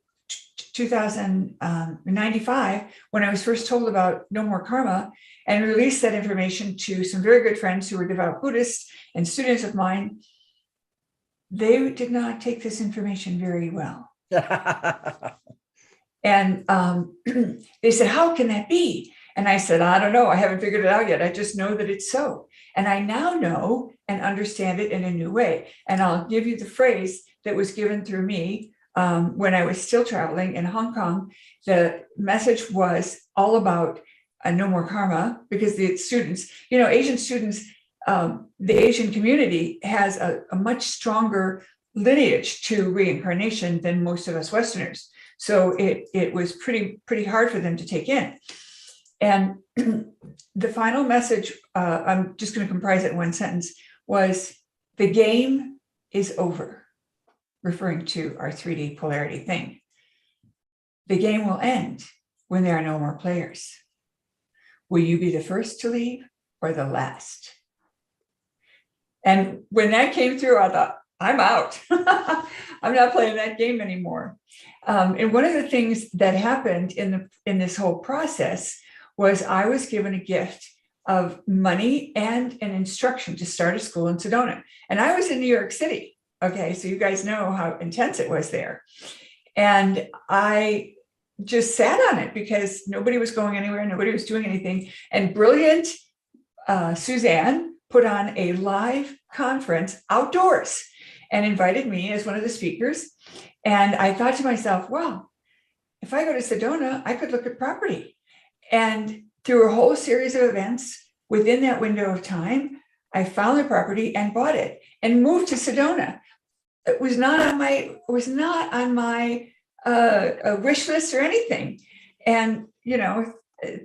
1995, when I was first told about no more karma and released that information to some very good friends who were devout Buddhists and students of mine, they did not take this information very well. And they said, how can that be? And I said, I don't know. I haven't figured it out yet. I just know that it's so. And I now know and understand it in a new way. And I'll give you the phrase that was given through me when I was still traveling in Hong Kong. The message was all about no more karma, because the students, Asian students, the Asian community has a much stronger lineage to reincarnation than most of us Westerners. So it was pretty hard for them to take in. And the final message, I'm just going to comprise it in one sentence, was the game is over, referring to our 3D polarity thing. The game will end when there are no more players. Will you be the first to leave or the last? And when that came through, I thought, I'm out. I'm not playing that game anymore. And one of the things that happened in this whole process was I was given a gift of money and an instruction to start a school in Sedona. And I was in New York City. Okay, so you guys know how intense it was there. And I just sat on it because nobody was going anywhere, nobody was doing anything. And brilliant Suzanne put on a live conference outdoors and invited me as one of the speakers. And I thought to myself, well, if I go to Sedona, I could look at property. And through a whole series of events within that window of time, I found the property and bought it and moved to Sedona. It was not on my wish list or anything. And,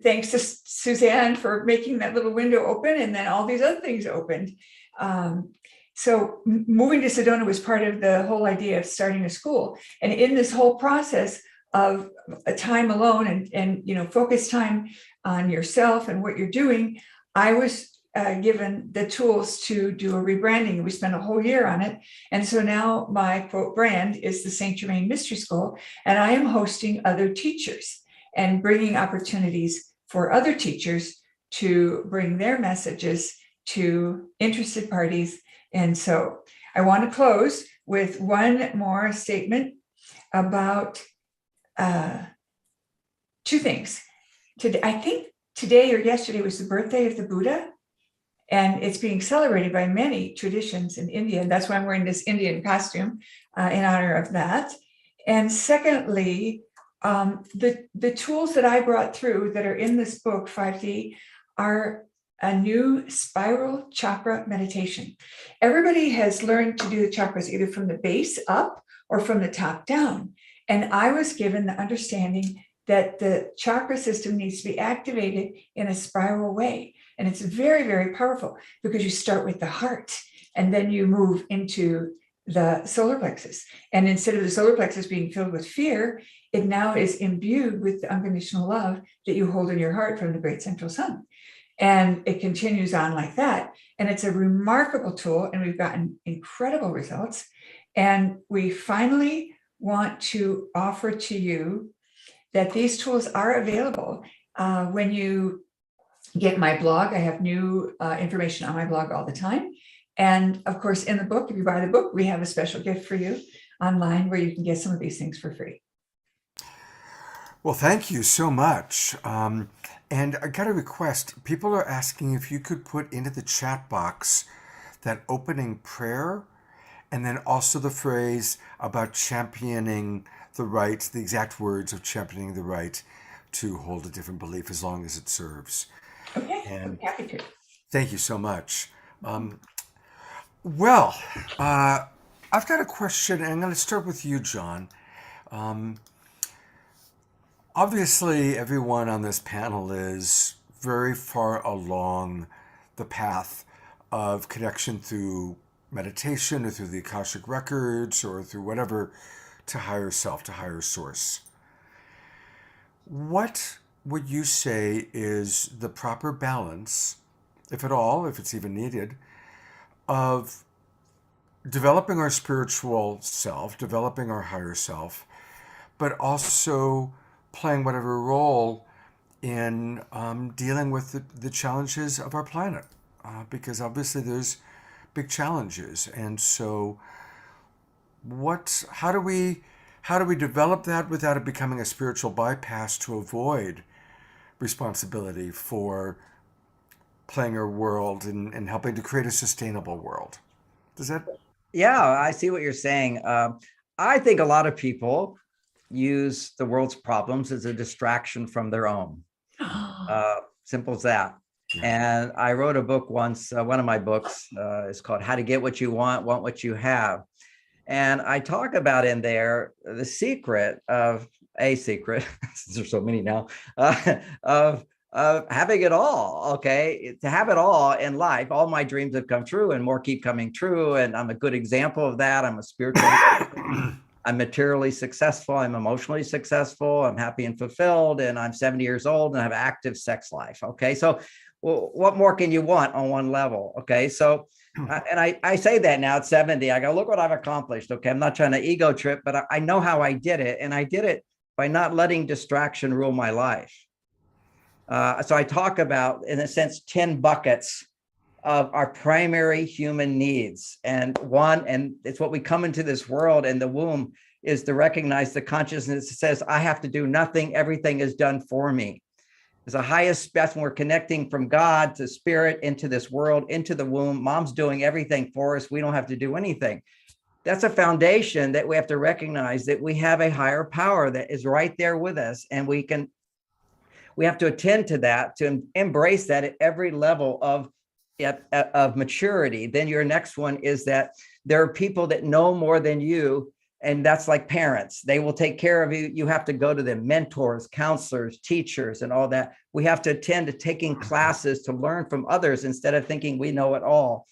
thanks to Suzanne for making that little window open, and then all these other things opened. So moving to Sedona was part of the whole idea of starting a school. And in this whole process of a time alone and focus time on yourself and what you're doing, I was given the tools to do a rebranding. We spent a whole year on it. And so now my quote brand is the St. Germain Mystery School, and I am hosting other teachers and bringing opportunities for other teachers to bring their messages to interested parties. And so I want to close with one more statement about two things. I think today or yesterday was the birthday of the Buddha, and it's being celebrated by many traditions in India. And that's why I'm wearing this Indian costume in honor of that. And secondly, the tools that I brought through that are in this book, 5D, are a new spiral chakra meditation. Everybody has learned to do the chakras either from the base up or from the top down. And I was given the understanding that the chakra system needs to be activated in a spiral way. And it's very, very powerful because you start with the heart and then you move into the solar plexus. And instead of the solar plexus being filled with fear, it now is imbued with the unconditional love that you hold in your heart from the great central sun. And it continues on like that. And it's a remarkable tool, and we've gotten incredible results. And we finally want to offer to you that these tools are available. When you get my blog, I have new information on my blog all the time. And of course, in the book, if you buy the book, we have a special gift for you online where you can get some of these things for free. Well, thank you so much. And I got a request. People are asking if you could put into the chat box that opening prayer and then also the phrase about championing the right, the exact words of championing the right to hold a different belief as long as it serves. Okay, And happy to. thank you so much. Well, I've got a question, and I'm going to start with you, John. Obviously, everyone on this panel is very far along the path of connection through meditation or through the Akashic records or through whatever to higher self, to higher source. What would you say is the proper balance, if at all, if it's even needed, of developing our spiritual self, developing our higher self, but also playing whatever role in dealing with the challenges of our planet? Because obviously there's big challenges. And so how do we develop that without it becoming a spiritual bypass to avoid responsibility for playing our world and helping to create a sustainable world? Does that? Yeah, I see what you're saying. I think a lot of people use the world's problems as a distraction from their own. Simple as that. Yeah. And I wrote a book once, one of my books is called How to Get What You Want What You Have. And I talk about in there the secret of since there's so many now, of having it all. Okay. To have it all in life, all my dreams have come true and more keep coming true. And I'm a good example of that. I'm a spiritual I'm materially successful. I'm emotionally successful. I'm happy and fulfilled. And I'm 70 years old and I have an active sex life. Okay. So what more can you want on one level? Okay. So, and I say that now at 70, I go, look what I've accomplished. Okay. I'm not trying to ego trip, but I know how I did it. And I did it by not letting distraction rule my life. So I talk about, in a sense, 10 buckets of our primary human needs. And it's what we come into this world and the womb is to recognize the consciousness that says, I have to do nothing. Everything is done for me. It's the highest best when we're connecting from God to spirit into this world, into the womb. Mom's doing everything for us. We don't have to do anything. That's a foundation that we have to recognize that we have a higher power that is right there with us. And we have to attend to that, to embrace that at every level of maturity. Then your next one is that there are people that know more than you. And that's like parents. They will take care of you. You have to go to them, mentors, counselors, teachers, and all that. We have to attend to taking classes to learn from others instead of thinking we know it all.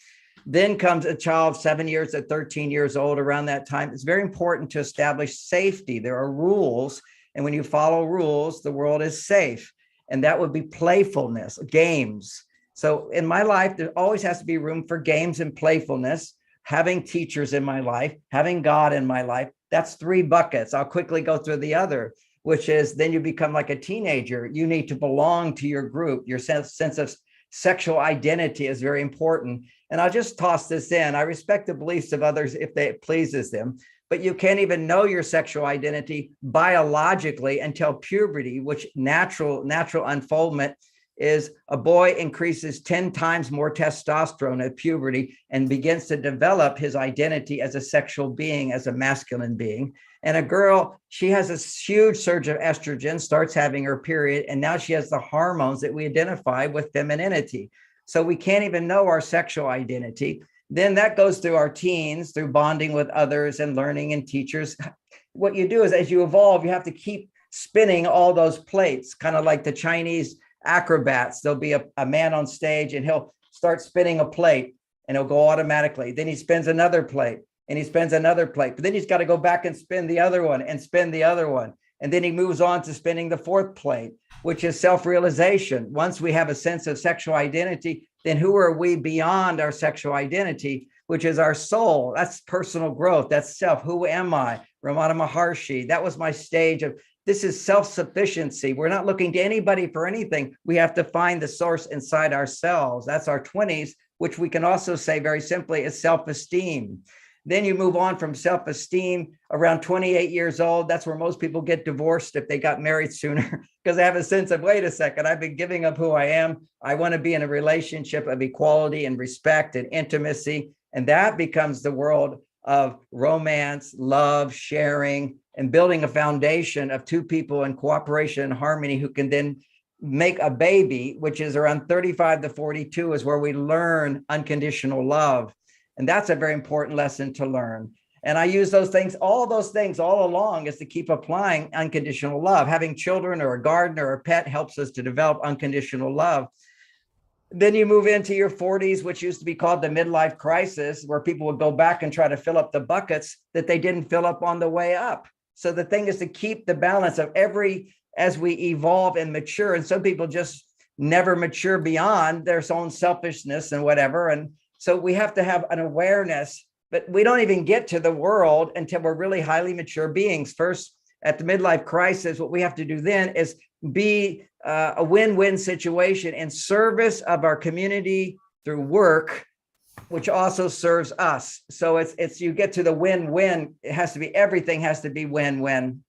Then comes a child 7 years to 13 years old. Around that time, it's very important to establish safety. There are rules. And when you follow rules, the world is safe. And that would be playfulness, games. So in my life, there always has to be room for games and playfulness. Having teachers in my life, having God in my life, that's 3 buckets. I'll quickly go through the other, which is then you become like a teenager. You need to belong to your group. Your sense of sexual identity is very important. And I'll just toss this in. I respect the beliefs of others if it pleases them, but you can't even know your sexual identity biologically until puberty, which natural unfoldment is a boy increases 10 times more testosterone at puberty and begins to develop his identity as a sexual being, as a masculine being. And a girl, she has a huge surge of estrogen, starts having her period, and now she has the hormones that we identify with femininity. So we can't even know our sexual identity. Then that goes through our teens, through bonding with others and learning and teachers. What you do is as you evolve, you have to keep spinning all those plates, kind of like the Chinese acrobats. There'll be a man on stage and he'll start spinning a plate and it'll go automatically. Then he spins another plate and he spins another plate, but then he's got to go back and spin the other one and spin the other one. And then he moves on to spinning the 4th plate, which is self-realization. Once we have a sense of sexual identity, then who are we beyond our sexual identity, which is our soul? That's personal growth. That's self. Who am I? Ramana Maharshi. That was my stage of This is self-sufficiency. We're not looking to anybody for anything. We have to find the source inside ourselves. That's our 20s, which we can also say very simply is self-esteem. Then you move on from self-esteem around 28 years old. That's where most people get divorced if they got married sooner, because they have a sense of, wait a second, I've been giving up who I am. I want to be in a relationship of equality and respect and intimacy. And that becomes the world of romance, love, sharing, and building a foundation of two people in cooperation and harmony who can then make a baby, which is around 35 to 42 is where we learn unconditional love. And that's a very important lesson to learn. And I use those things all along is to keep applying unconditional love. Having children or a garden or a pet helps us to develop unconditional love. Then you move into your 40s, which used to be called the midlife crisis, where people would go back and try to fill up the buckets that they didn't fill up on the way up. So the thing is to keep the balance of as we evolve and mature. And some people just never mature beyond their own selfishness and whatever. And so we have to have an awareness, but we don't even get to the world until we're really highly mature beings. First, at the midlife crisis, what we have to do then is be a win-win situation in service of our community through work, which also serves us. So it's you get to the win-win. It has to be, everything has to be win-win.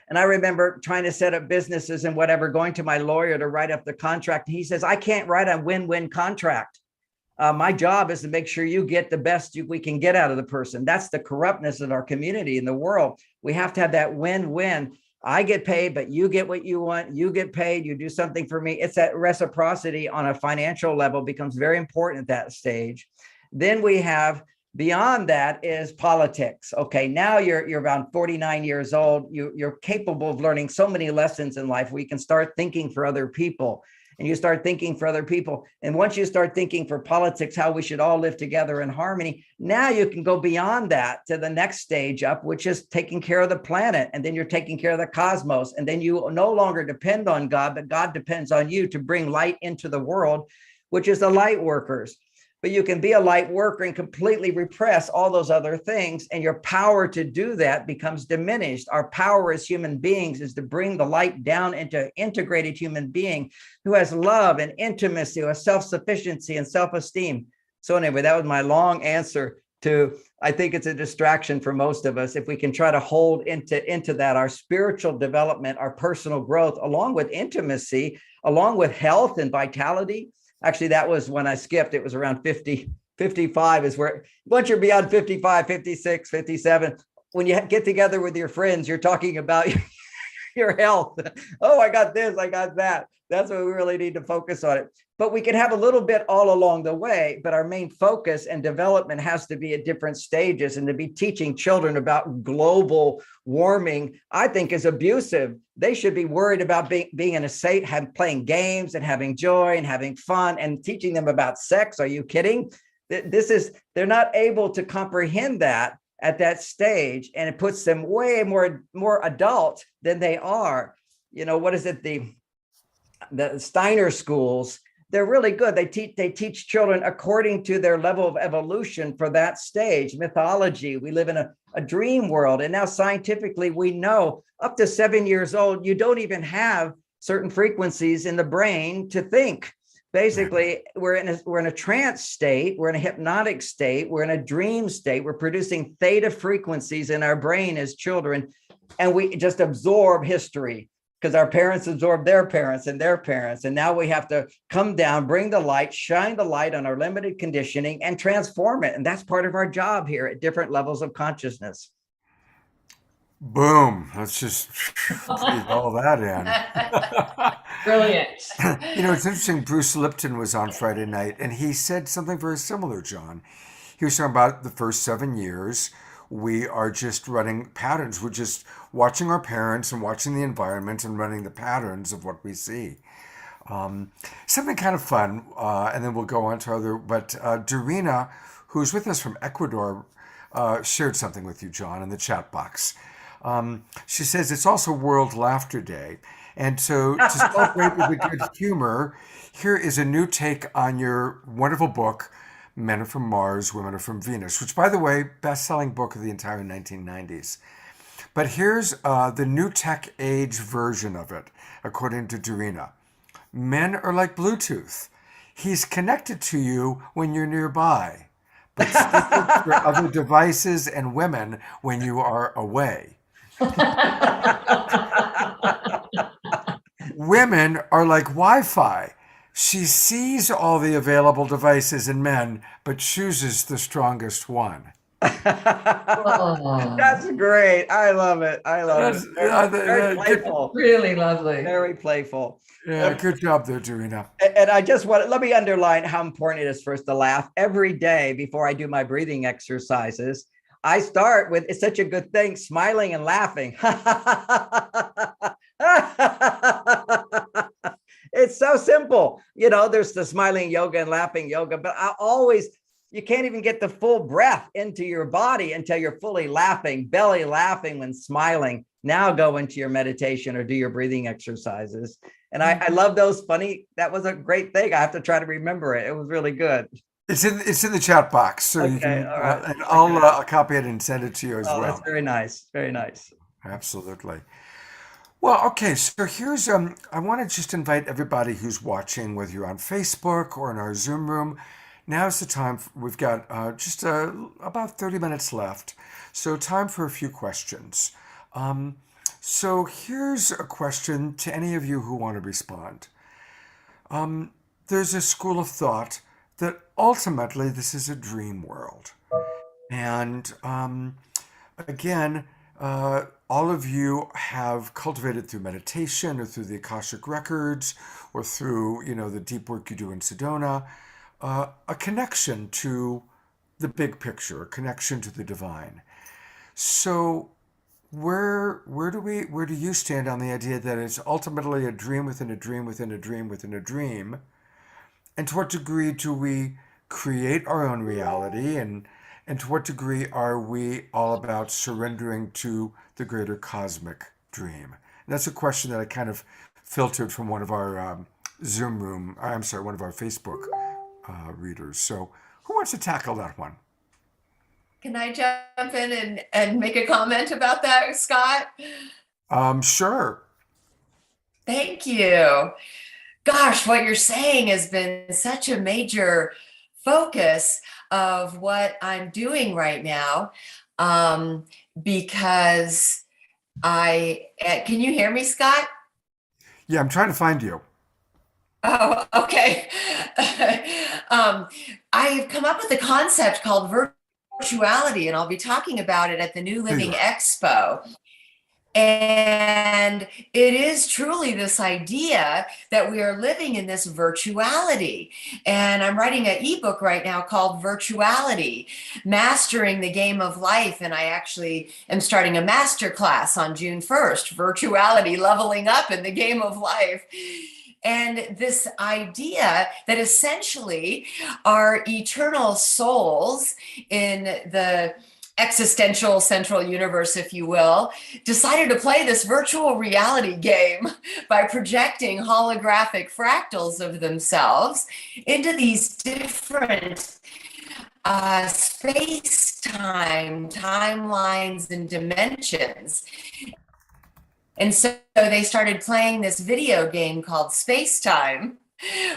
And I remember trying to set up businesses and whatever, going to my lawyer to write up the contract. He says, I can't write a win-win contract. My job is to make sure you get the best we can get out of the person. That's the corruptness of our community in the world. We have to have that win-win. I get paid, but you get what you want. You get paid, you do something for me. It's that reciprocity on a financial level becomes very important at that stage. Then we have, beyond that is politics. Okay, now you're around 49 years old. You're capable of learning so many lessons in life. We can start thinking for other people. And you start thinking for other people. And once you start thinking for politics, how we should all live together in harmony, now you can go beyond that to the next stage up, which is taking care of the planet. And then you're taking care of the cosmos. And then you no longer depend on God, but God depends on you to bring light into the world, which is the light workers. But you can be a light worker and completely repress all those other things. And your power to do that becomes diminished. Our power as human beings is to bring the light down into an integrated human being who has love and intimacy, who has self-sufficiency and self-esteem. So anyway, that was my long answer to, I think it's a distraction for most of us. If we can try to hold into that, our spiritual development, our personal growth, along with intimacy, along with health and vitality. Actually, that was when I skipped. It was around 50, 55 is where, once you're beyond 55, 56, 57, when you get together with your friends, you're talking about your health. Oh, I got this, I got that. That's what we really need to focus on it. But we can have a little bit all along the way, but our main focus and development has to be at different stages. And to be teaching children about global warming, I think is abusive. They should be worried about being in a state, playing games and having joy and having fun, and teaching them about sex. Are you kidding? They're not able to comprehend that at that stage. And it puts them way more adult than they are. You know, what is it? The Steiner schools, they're really good. They teach children according to their level of evolution for that stage. Mythology, we live in a dream world. And now scientifically, we know up to 7 years old, you don't even have certain frequencies in the brain to think. Basically, we're in a trance state, we're in a hypnotic state, we're in a dream state, we're producing theta frequencies in our brain as children, and we just absorb history. Because our parents absorbed their parents and their parents. And now we have to come down, bring the light, shine the light on our limited conditioning and transform it. And that's part of our job here at different levels of consciousness. Boom. Let's just breathe all that in. Brilliant. You know, it's interesting. Bruce Lipton was on Friday night and he said something very similar, John. He was talking about the first 7 years. We are just running patterns. We're just watching our parents and watching the environment and running the patterns of what we see. Something kind of fun, and then we'll go on to other, but Dorina, who's with us from Ecuador, shared something with you, John, in the chat box. She says it's also World Laughter Day. And so to celebrate with the good humor, here is a new take on your wonderful book, Men Are From Mars, Women Are From Venus, which, by the way, best-selling book of the entire 1990s. But here's the new tech age version of it, according to Dorina. Men are like Bluetooth. He's connected to you when you're nearby, but secret for other devices and women when you are away. Women are like Wi-Fi. She sees all the available devices in men, but chooses the strongest one. That's great. I love it. I love it. Very playful. Really lovely. Very playful. Yeah, good job there, Dorina. And I just let me underline how important it is for us to laugh every day before I do my breathing exercises. I start with, it's such a good thing, smiling and laughing. It's so simple. There's the smiling yoga and laughing yoga, but you can't even get the full breath into your body until you're fully laughing, belly laughing when smiling. Now go into your meditation or do your breathing exercises. And I love those funny. That was a great thing. I have to try to remember it. It was really good. It's in the chat box, so you can. All right. And I'll copy it and send it to you as well. That's very nice. Very nice. Absolutely. Well, okay. So here's I want to just invite everybody who's watching, whether you're on Facebook or in our Zoom room. Now's the time. We've got just about 30 minutes left, so time for a few questions. So here's a question to any of you who want to respond. There's a school of thought that ultimately this is a dream world. And again, all of you have cultivated through meditation or through the Akashic Records or through, the deep work you do in Sedona, a connection to the big picture, a connection to the divine. So where do you stand on the idea that it's ultimately a dream within a dream within a dream within a dream? And to what degree do we create our own reality? And to what degree are we all about surrendering to the greater cosmic dream? And that's a question that I kind of filtered from one of our one of our Facebook readers. So who wants to tackle that one? Can I jump in and make a comment about that, Scott? Sure. Thank you. Gosh, what you're saying has been such a major focus of what I'm doing right now, because can you hear me, Scott? Yeah, I'm trying to find you. Oh, okay. I've come up with a concept called virtuality, and I'll be talking about it at the new Living Expo. And it is truly this idea that we are living in this virtuality. And I'm writing an ebook right now called Virtuality, Mastering the Game of Life. And I actually am starting a master class on June 1st, Virtuality, Leveling Up in the Game of Life. And this idea that essentially our eternal souls in the existential central universe, if you will, decided to play this virtual reality game by projecting holographic fractals of themselves into these different space-time timelines and dimensions. And so they started playing this video game called Space Time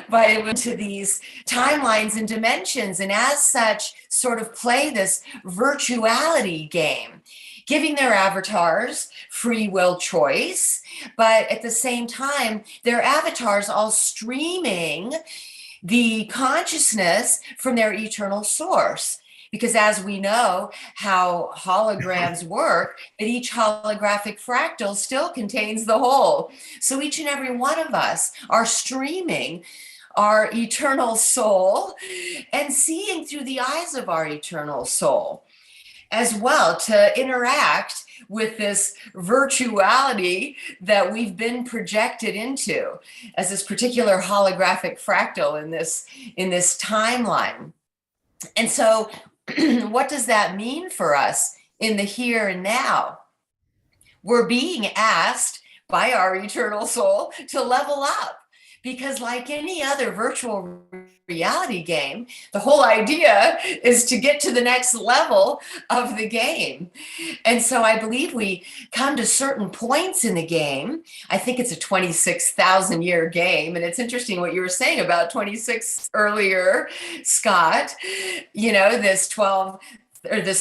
by into these timelines and dimensions, and as such sort of play this virtuality game, giving their avatars free will choice, but at the same time, their avatars all streaming the consciousness from their eternal source. Because as we know how holograms work, that each holographic fractal still contains the whole. So each and every one of us are streaming our eternal soul and seeing through the eyes of our eternal soul as well, to interact with this virtuality that we've been projected into as this particular holographic fractal in this timeline. And so what does that mean for us in the here and now? We're being asked by our eternal soul to level up, Because like any other virtual reality game, the whole idea is to get to the next level of the game. And so I believe we come to certain points in the game. I think it's a 26,000 year game. And it's interesting what you were saying about 26 earlier, Scott, you know, this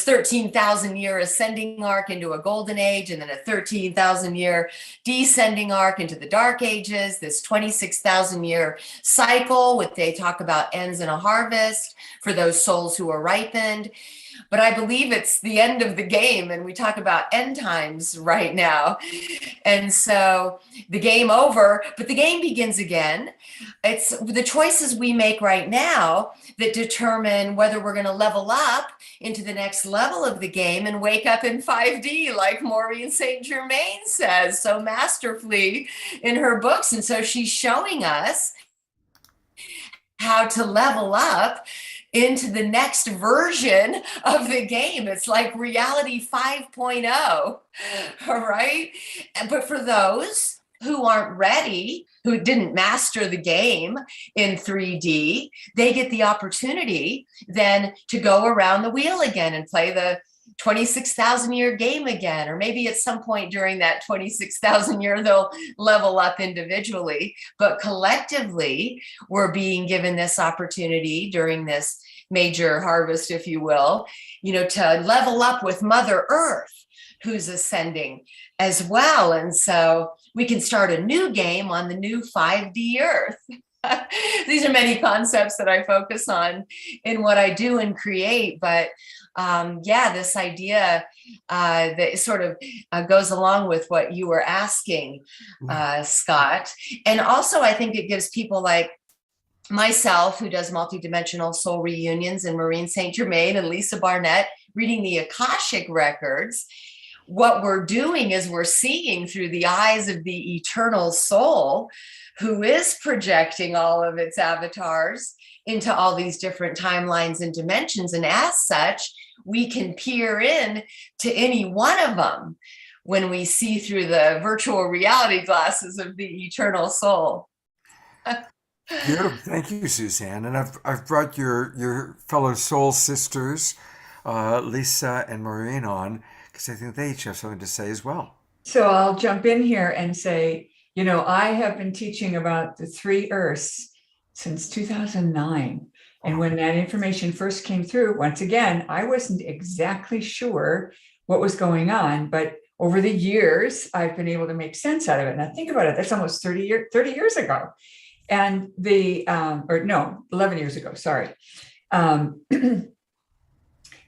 13,000 year ascending arc into a golden age, and then a 13,000 year descending arc into the dark ages, this 26,000 year cycle, what they talk about ends in a harvest for those souls who are ripened. But I believe it's the end of the game, and we talk about end times right now. And so the game over, but the game begins again. It's the choices we make right now that determine whether we're going to level up into the next level of the game and wake up in 5D, like Maureen St. Germain says so masterfully in her books. And so she's showing us how to level up into the next version of the game. It's like reality 5.0, all right? But for those who aren't ready, who didn't master the game in 3D, they get the opportunity then to go around the wheel again and play the 26,000 year game again. Or maybe at some point during that 26,000 year, they'll level up individually. But collectively, we're being given this opportunity during this major harvest, if you will, you know, to level up with Mother Earth, who's ascending as well. And so we can start a new game on the new 5D Earth. These are many concepts that I focus on in what I do and create. But this idea that sort of goes along with what you were asking, Scott. And also, I think it gives people like myself, who does multidimensional soul reunions, and Maureen St. Germain and Lisa Barnett, reading the Akashic records. What we're doing is we're seeing through the eyes of the eternal soul, who is projecting all of its avatars into all these different timelines and dimensions. And as such, we can peer in to any one of them when we see through the virtual reality glasses of the eternal soul. Beautiful. Thank you, Suzanne. And I've brought your fellow soul sisters, Lisa and Maureen, on because I think they each have something to say as well. So I'll jump in here and say, you know, I have been teaching about the 3 Earths since 2009. And when that information first came through, once again, I wasn't exactly sure what was going on, but over the years, I've been able to make sense out of it. Now think about it, that's almost 30 years ago. And 11 years ago, sorry.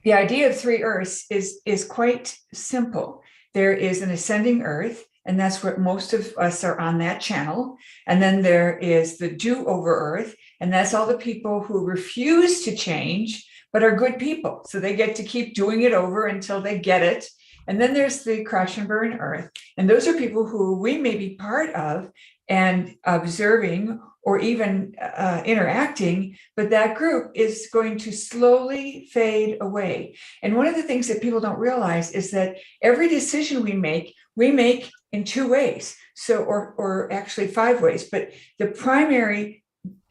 The idea of 3 Earths is quite simple. There is an ascending Earth, and that's what most of us are on that channel. And then there is the do-over Earth, and that's all the people who refuse to change, but are good people. So they get to keep doing it over until they get it. And then there's the crash and burn Earth. And those are people who we may be part of and observing or even interacting, but that group is going to slowly fade away. And one of the things that people don't realize is that every decision we make in 2 ways. So, or actually 5 ways, but the primary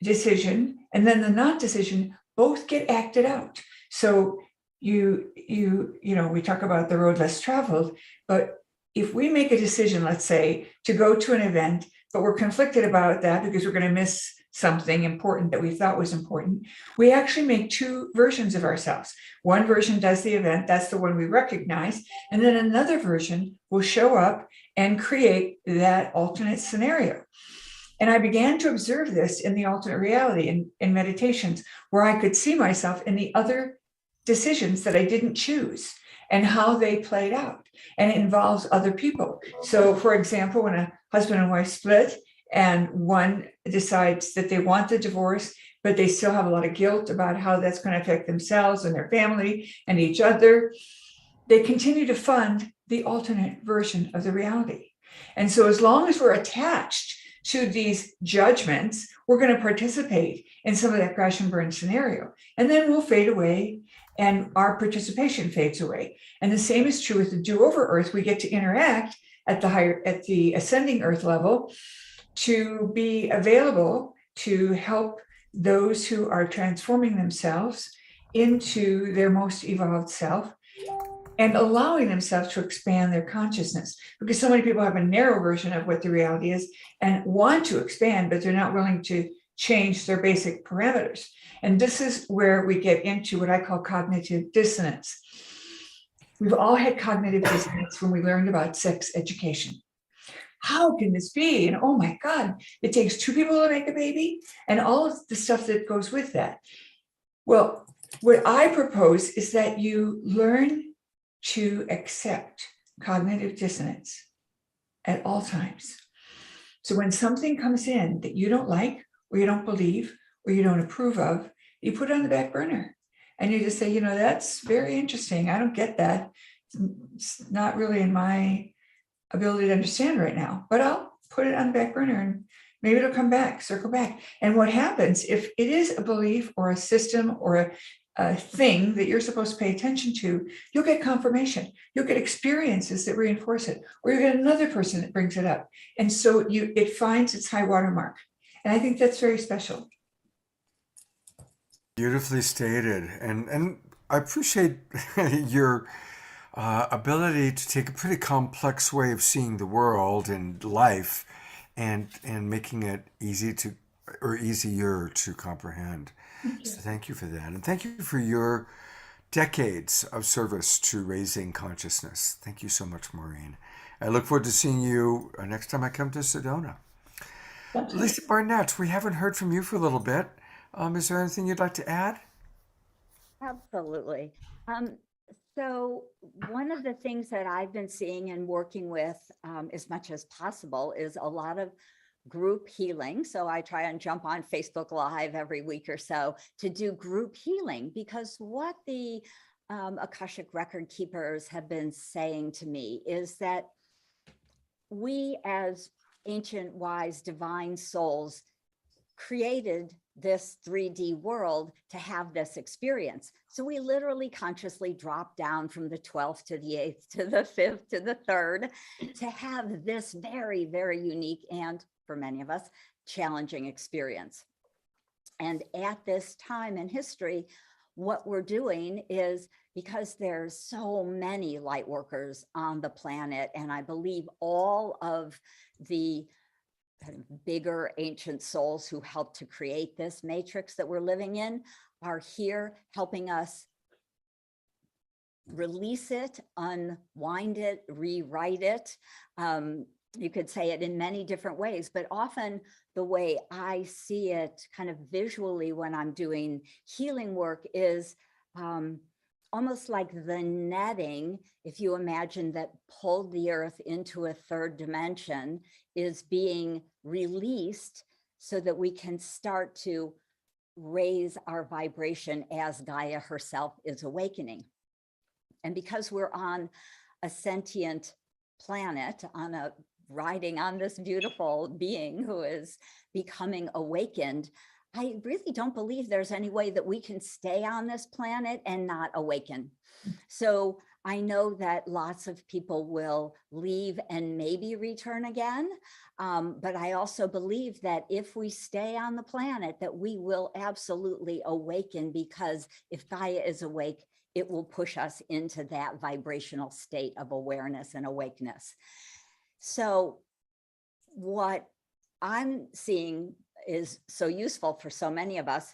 decision and then the not decision both get acted out. So you know, we talk about the road less traveled, but if we make a decision, let's say, to go to an event, but we're conflicted about that because we're going to miss something important that we thought was important, we actually make 2 versions of ourselves. One version does the event, that's the one we recognize, and then another version will show up and create that alternate scenario. And I began to observe this in the alternate reality in meditations, where I could see myself in the other decisions that I didn't choose and how they played out. And it involves other people. So for example, when a husband and wife split and one decides that they want the divorce, but they still have a lot of guilt about how that's going to affect themselves and their family and each other, they continue to fund the alternate version of the reality. And so as long as we're attached to these judgments, we're going to participate in some of that crash and burn scenario. And then we'll fade away and our participation fades away. And the same is true with the do-over Earth. We get to interact at the ascending Earth level to be available to help those who are transforming themselves into their most evolved self and allowing themselves to expand their consciousness, because so many people have a narrow version of what the reality is and want to expand, but they're not willing to change their basic parameters. And this is where we get into what I call cognitive dissonance. We've all had cognitive dissonance when we learned about sex education. How can this be? And oh my God, it takes two people to make a baby and all of the stuff that goes with that. Well, what I propose is that you learn to accept cognitive dissonance at all times. So when something comes in that you don't like, or you don't believe, or you don't approve of, you put it on the back burner. And you just say, you know, that's very interesting. I don't get that. It's not really in my ability to understand right now, but I'll put it on the back burner and maybe it'll come back, circle back. And what happens if it is a belief or a system or a thing that you're supposed to pay attention to, you'll get confirmation. You'll get experiences that reinforce it, or you get another person that brings it up. And so it finds its high water mark. And I think that's very special. Beautifully stated. And I appreciate your ability to take a pretty complex way of seeing the world and life and making it easier to comprehend. So thank you for that. And thank you for your decades of service to raising consciousness. Thank you so much, Maureen. I look forward to seeing you next time I come to Sedona. Lisa Barnett, we haven't heard from you for a little bit. Is there anything you'd like to add? Absolutely. So one of the things that I've been seeing and working with as much as possible is a lot of group healing. So I try and jump on Facebook Live every week or so to do group healing, because what the Akashic record keepers have been saying to me is that we as ancient, wise, divine souls created this 3D world to have this experience. So we literally consciously dropped down from the 12th to the 8th to the 5th to the 3rd to have this very, very unique and, for many of us, challenging experience. And at this time in history, what we're doing is, because there's so many light workers on the planet, and I believe all of the bigger ancient souls who helped to create this matrix that we're living in are here helping us release it, unwind it, rewrite it. You could say it in many different ways, but often the way I see it kind of visually when I'm doing healing work is almost like the netting, if you imagine, that pulled the earth into a third dimension is being released so that we can start to raise our vibration as Gaia herself is awakening. And because we're on a sentient planet, riding on this beautiful being who is becoming awakened, I really don't believe there's any way that we can stay on this planet and not awaken. So I know that lots of people will leave and maybe return again. But I also believe that if we stay on the planet, that we will absolutely awaken, because if Gaia is awake, it will push us into that vibrational state of awareness and awakeness. So what I'm seeing is so useful for so many of us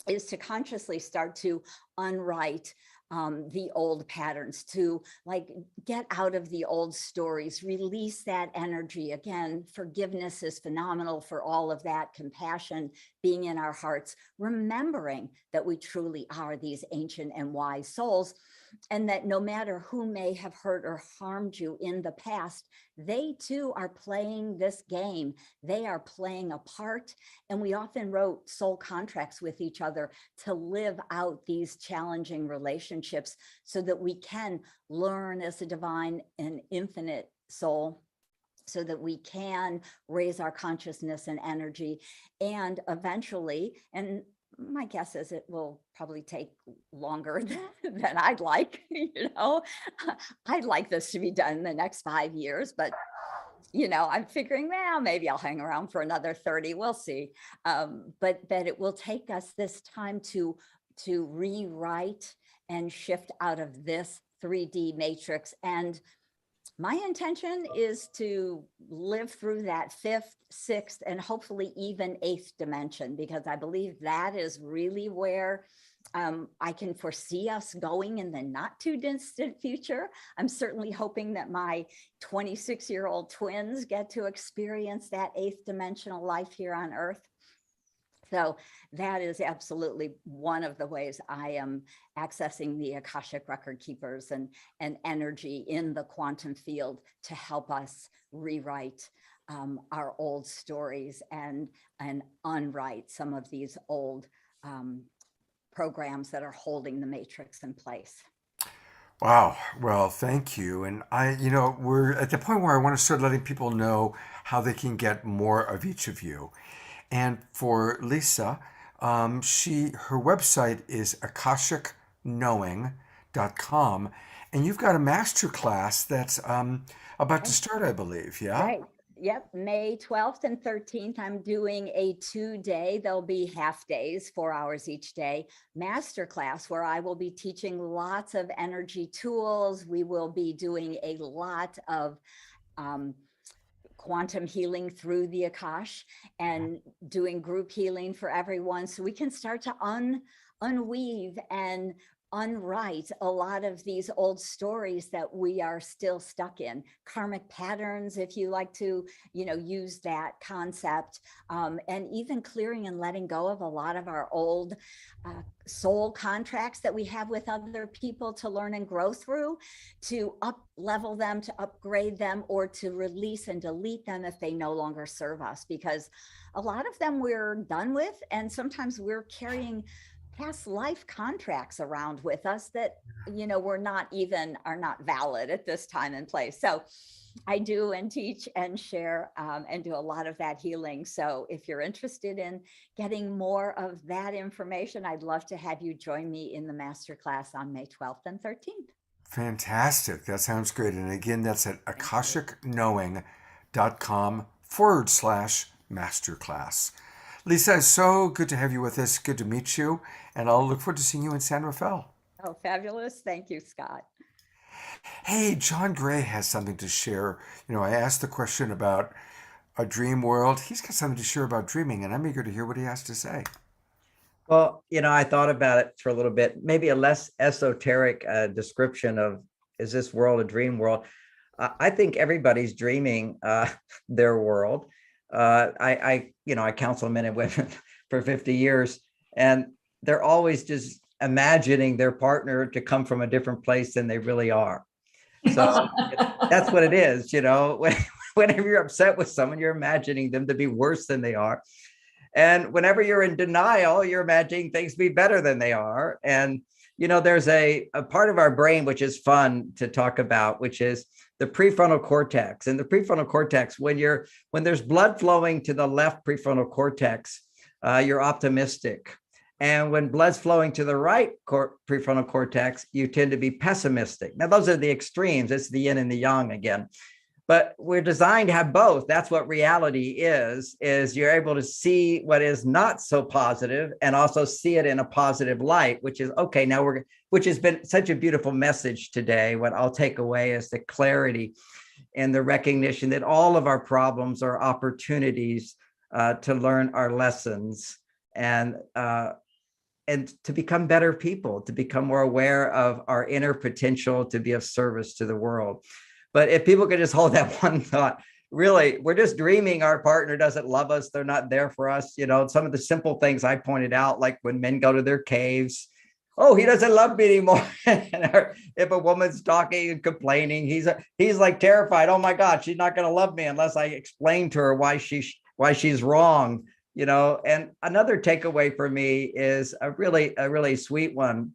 is to consciously start to unwrite the old patterns, to like get out of the old stories, release that energy. Again, forgiveness is phenomenal for all of that, compassion being in our hearts, remembering that we truly are these ancient and wise souls, and that no matter who may have hurt or harmed you in the past, they too are playing this game. They are playing a part. And we often wrote soul contracts with each other to live out these challenging relationships so that we can learn as a divine and infinite soul, so that we can raise our consciousness and energy. And eventually, and my guess is it will probably take longer than I'd like, I'd like this to be done in the next 5 years, but I'm figuring, well, maybe I'll hang around for another 30. We'll see. But that it will take us this time to rewrite and shift out of this 3D matrix. And my intention is to live through that fifth, sixth, and hopefully even eighth dimension, because I believe that is really where I can foresee us going in the not too distant future. I'm certainly hoping that my 26-year-old twins get to experience that eighth dimensional life here on Earth. So that is absolutely one of the ways I am accessing the Akashic record keepers and energy in the quantum field to help us rewrite our old stories and unwrite some of these old programs that are holding the matrix in place. Wow. Well, thank you. And we're at the point where I want to start letting people know how they can get more of each of you. And for Lisa, her website is akashicknowing.com, and you've got a masterclass that's about to start, I believe. Yeah. Right. Yep. May 12th and 13th, I'm doing a 2-day, there'll be half days, 4 hours each day, masterclass where I will be teaching lots of energy tools. We will be doing a lot of quantum healing through the Akash and doing group healing for everyone. So we can start to unweave and unwrite a lot of these old stories that we are still stuck in, karmic patterns, if you like to, use that concept, and even clearing and letting go of a lot of our old soul contracts that we have with other people to learn and grow through, to up level them, to upgrade them, or to release and delete them if they no longer serve us, because a lot of them we're done with, and sometimes we're carrying past life contracts around with us that are not valid at this time and place. So I do and teach and share and do a lot of that healing. So if you're interested in getting more of that information, I'd love to have you join me in the masterclass on May 12th and 13th. Fantastic. That sounds great. And again, that's at akashickknowing.com/masterclass. Lisa, it's so good to have you with us. Good to meet you. And I'll look forward to seeing you in San Rafael. Oh, fabulous. Thank you, Scott. Hey, John Gray has something to share. I asked the question about a dream world. He's got something to share about dreaming, and I'm eager to hear what he has to say. Well, I thought about it for a little bit, maybe a less esoteric description of, is this world a dream world? I think everybody's dreaming their world. I counsel men and women for 50 years, and they're always just imagining their partner to come from a different place than they really are. So that's what it is. Whenever you're upset with someone, you're imagining them to be worse than they are. And whenever you're in denial, you're imagining things to be better than they are. And, there's a part of our brain, which is fun to talk about, which is the prefrontal cortex. And the prefrontal cortex, when there's blood flowing to the left prefrontal cortex, you're optimistic. And when blood's flowing to the right prefrontal cortex, you tend to be pessimistic. Now, those are the extremes. It's the yin and the yang again. But we're designed to have both. That's what reality is you're able to see what is not so positive and also see it in a positive light, which is, okay, which has been such a beautiful message today. What I'll take away is the clarity and the recognition that all of our problems are opportunities to learn our lessons and to become better people, to become more aware of our inner potential to be of service to the world. But if people could just hold that one thought, really, we're just dreaming our partner doesn't love us. They're not there for us. Some of the simple things I pointed out, like when men go to their caves, oh, he doesn't love me anymore. If a woman's talking and complaining, he's like terrified. Oh my God, she's not going to love me unless I explain to her why she's wrong. And another takeaway for me is a really sweet one,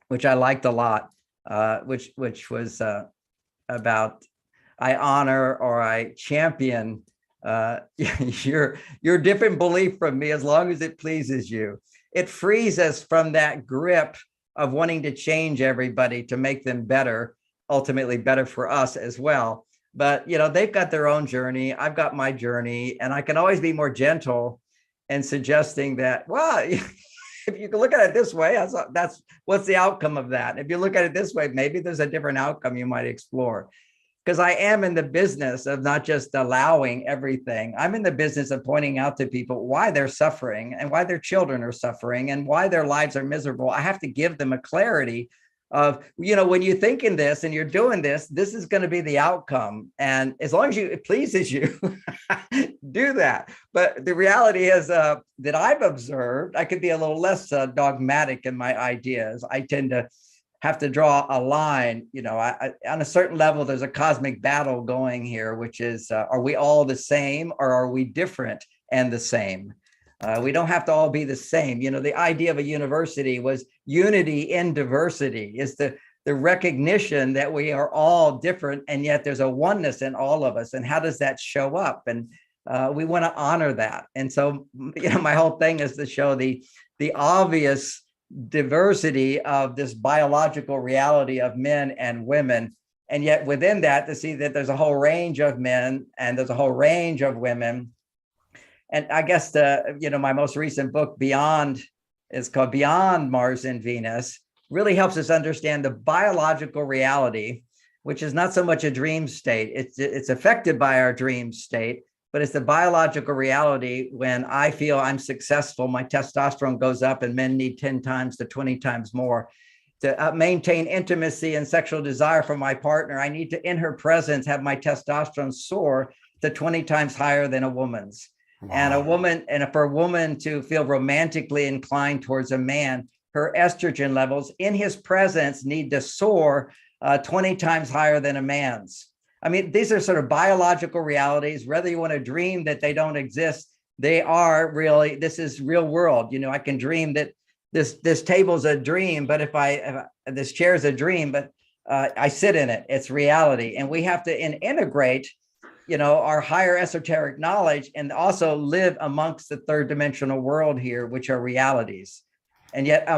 which I liked a lot, which was about, I honor or I champion your different belief from me as long as it pleases you. It frees us from that grip of wanting to change everybody to make them better, ultimately better for us as well. But, they've got their own journey. I've got my journey, and I can always be more gentle in suggesting that, well, if you can look at it this way, that's what's the outcome of that. If you look at it this way, maybe there's a different outcome you might explore. Because I am in the business of not just allowing everything. I'm in the business of pointing out to people why they're suffering and why their children are suffering and why their lives are miserable. I have to give them a clarity of, when you're thinking this and you're doing this, this is going to be the outcome. And as long as it pleases you, do that. But the reality is that I've observed, I could be a little less dogmatic in my ideas. I tend to have to draw a line, on a certain level, there's a cosmic battle going here, which is, are we all the same or are we different and the same? We don't have to all be the same. The idea of a university was unity in diversity, is the recognition that we are all different and yet there's a oneness in all of us. And how does that show up? And we want to honor that. And so, my whole thing is to show the obvious diversity of this biological reality of men and women, and yet within that to see that there's a whole range of men and there's a whole range of women. And I guess my most recent book, Beyond, is called Beyond Mars and Venus, really helps us understand the biological reality, which is not so much a dream state. It's affected by our dream state, but it's the biological reality. When I feel I'm successful, my testosterone goes up, and men need 10 times to 20 times more. To maintain intimacy and sexual desire for my partner, I need to, in her presence, have my testosterone soar to 20 times higher than a woman's. Wow. And for a woman to feel romantically inclined towards a man, her estrogen levels in his presence need to soar 20 times higher than a man's. I mean, these are sort of biological realities. Whether you want to dream that they don't exist, they are really, this is real world. I can dream that this table's a dream, but if this chair's a dream, but I sit in it, it's reality. And we have to integrate, our higher esoteric knowledge and also live amongst the third dimensional world here, which are realities. And yet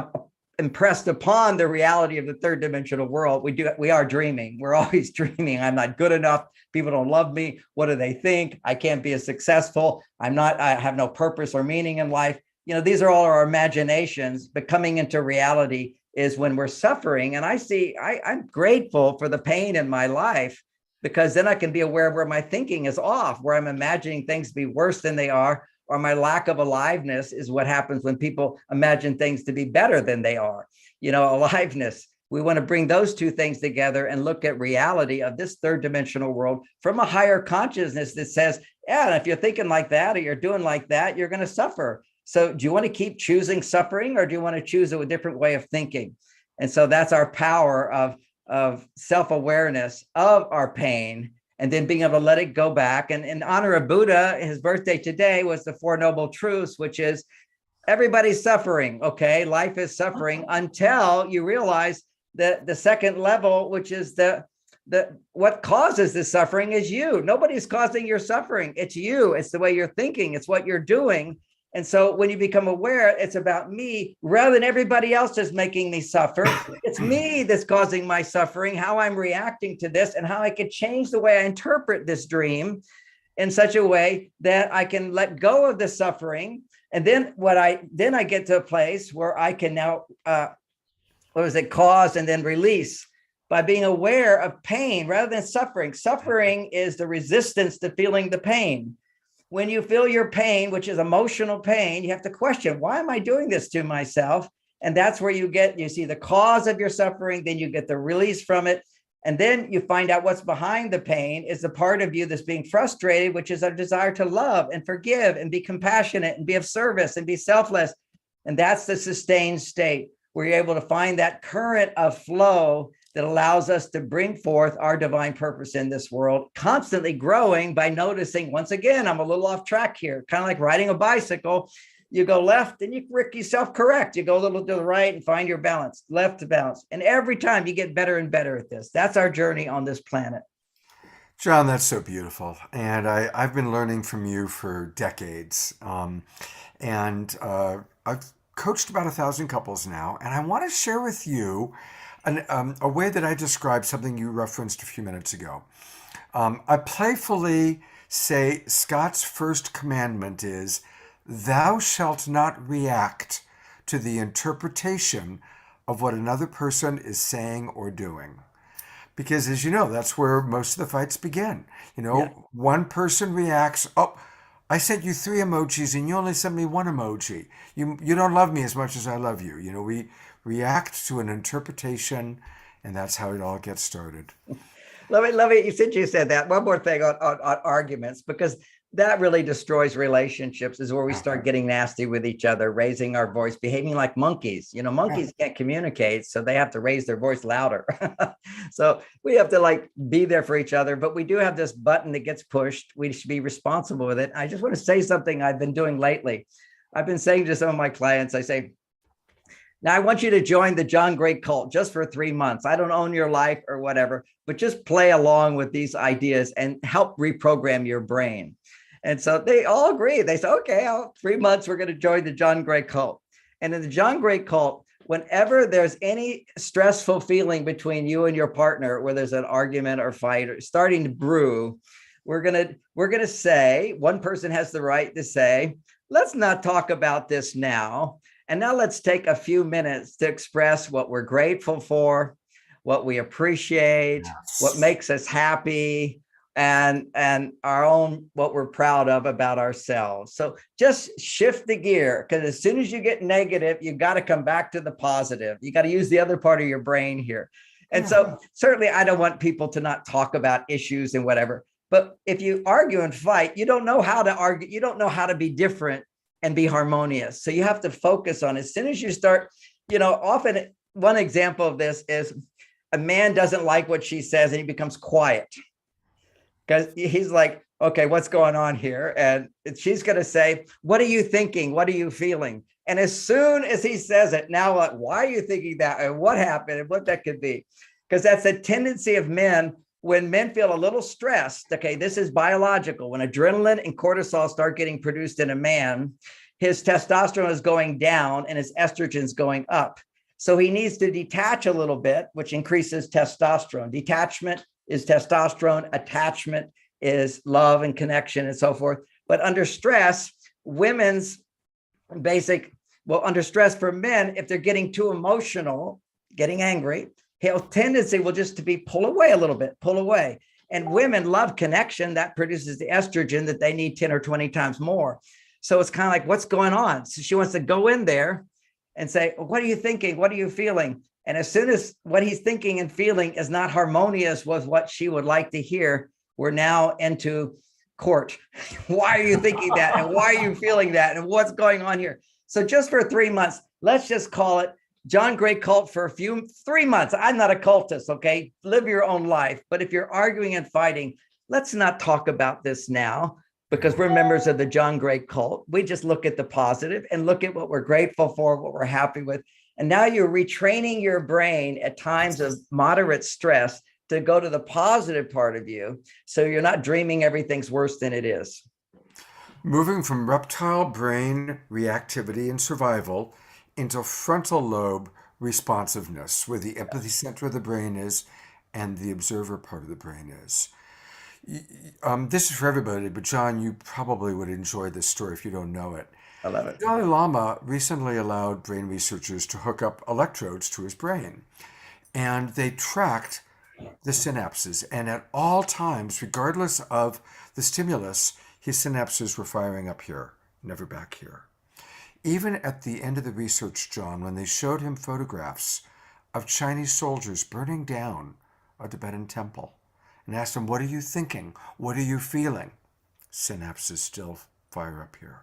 impressed upon the reality of the third dimensional world, we are dreaming. We're always dreaming. I'm not good enough. People don't love me. What do they think? I can't be as successful. I have no purpose or meaning in life. These are all our imaginations, but coming into reality is when we're suffering. And I'm grateful for the pain in my life, because then I can be aware of where my thinking is off, where I'm imagining things to be worse than they are, or my lack of aliveness is what happens when people imagine things to be better than they are. Aliveness. We want to bring those two things together and look at reality of this third dimensional world from a higher consciousness that says, yeah, if you're thinking like that or you're doing like that, you're going to suffer. So do you want to keep choosing suffering, or do you want to choose a different way of thinking? And so that's our power of self-awareness of our pain, and then being able to let it go back. And in honor of Buddha, his birthday today was the Four Noble Truths, which is everybody's suffering. Okay, life is suffering until you realize that the second level, which is the what causes the suffering, is you. Nobody's causing your suffering. It's you. It's the way you're thinking. It's what you're doing. And so when you become aware, it's about me rather than everybody else is making me suffer. It's me that's causing my suffering, how I'm reacting to this, and how I can change the way I interpret this dream in such a way that I can let go of the suffering. And then I get to a place where I can now, cause and then release by being aware of pain rather than suffering. Suffering is the resistance to feeling the pain. When you feel your pain, which is emotional pain, you have to question, why am I doing this to myself? And that's where you see the cause of your suffering, then you get the release from it. And then you find out what's behind the pain is the part of you that's being frustrated, which is a desire to love and forgive and be compassionate and be of service and be selfless. And that's the sustained state where you're able to find that current of flow that allows us to bring forth our divine purpose in this world, constantly growing by noticing, once again, I'm a little off track here, kind of like riding a bicycle. You go left and you self-correct. You go a little to the right and find your balance, left to balance. And every time you get better and better at this. That's our journey on this planet. John, that's so beautiful. And I've been learning from you for decades. I've coached about 1,000 couples now. And I want to share with you a way that I described something you referenced a few minutes ago. I playfully say Scott's first commandment is, thou shalt not react to the interpretation of what another person is saying or doing. Because as you know, that's where most of the fights begin. Yeah. One person reacts, oh, I sent you 3 emojis and you only sent me 1 emoji. You don't love me as much as I love you. We react to an interpretation, and that's how it all gets started. Let me, since you said that, one more thing on arguments, because that really destroys relationships, is where we start getting nasty with each other, raising our voice, behaving like monkeys. Monkeys can't communicate, so they have to raise their voice louder. So we have to be there for each other, but we do have this button that gets pushed. We should be responsible with it. I just want to say something I've been doing lately. I've been saying to some of my clients, I say, now I want you to join the John Gray cult just for 3 months. I don't own your life or whatever, but just play along with these ideas and help reprogram your brain. And so they all agree. They say, okay, 3 months, we're going to join the John Gray cult. And in the John Gray cult, whenever there's any stressful feeling between you and your partner, where there's an argument or fight or starting to brew, we're going to say, one person has the right to say, let's not talk about this now. And now let's take a few minutes to express what we're grateful for, what we appreciate, what makes us happy, and our own, what we're proud of about ourselves. So just shift the gear, because as soon as you get negative, you got to come back to the positive. You got to use the other part of your brain here. And so certainly I don't want people to not talk about issues and whatever. But if you argue and fight, you don't know how to argue. You don't know how to be different and be harmonious. So you have to focus on, as soon as you start, often one example of this is a man doesn't like what she says and he becomes quiet, because he's like, okay, what's going on here? And she's going to say, what are you thinking? What are you feeling? And as soon as he says it, now what? Why are you thinking that? And what happened? And what that could be? Because that's a tendency of men. When men feel a little stressed, okay, this is biological. When adrenaline and cortisol start getting produced in a man, his testosterone is going down and his estrogen is going up. So he needs to detach a little bit, which increases testosterone. Detachment is testosterone. Attachment is love and connection and so forth. But under stress, under stress for men, if they're getting too emotional, getting angry, his tendency will just to be pull away a little bit, pull away. And women love connection. That produces the estrogen that they need 10 or 20 times more. So it's kind of like, what's going on? So she wants to go in there and say, what are you thinking? What are you feeling? And as soon as what he's thinking and feeling is not harmonious with what she would like to hear, we're now into court. Why are you thinking that? And why are you feeling that? And what's going on here? So just for 3 months, let's just call it John Gray cult for 3 months. I'm not a cultist, okay? Live your own life. But if you're arguing and fighting, let's not talk about this now, because we're members of the John Gray cult. We just look at the positive and look at what we're grateful for, what we're happy with. And now you're retraining your brain at times of moderate stress to go to the positive part of you. So you're not dreaming everything's worse than it is. Moving from reptile brain reactivity and survival into frontal lobe responsiveness, where the empathy center of the brain is and the observer part of the brain is. This is for everybody, but John, you probably would enjoy this story if you don't know it. I love it. Dalai Lama recently allowed brain researchers to hook up electrodes to his brain, and they tracked the synapses. And at all times, regardless of the stimulus, his synapses were firing up here, never back here. Even at the end of the research, John, when they showed him photographs of Chinese soldiers burning down a Tibetan temple and asked him, what are you thinking? What are you feeling? Synapses still fire up here.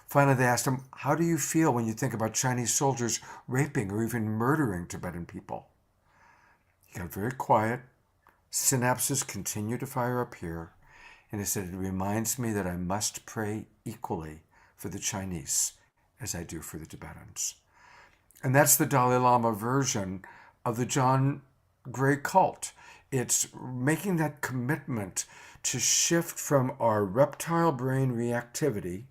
Finally, they asked him, how do you feel when you think about Chinese soldiers raping or even murdering Tibetan people? He got very quiet. Synapses continue to fire up here. And he said, it reminds me that I must pray equally for the Chinese as I do for the Tibetans. And that's the Dalai Lama version of the John Gray cult. It's making that commitment to shift from our reptile brain reactivity,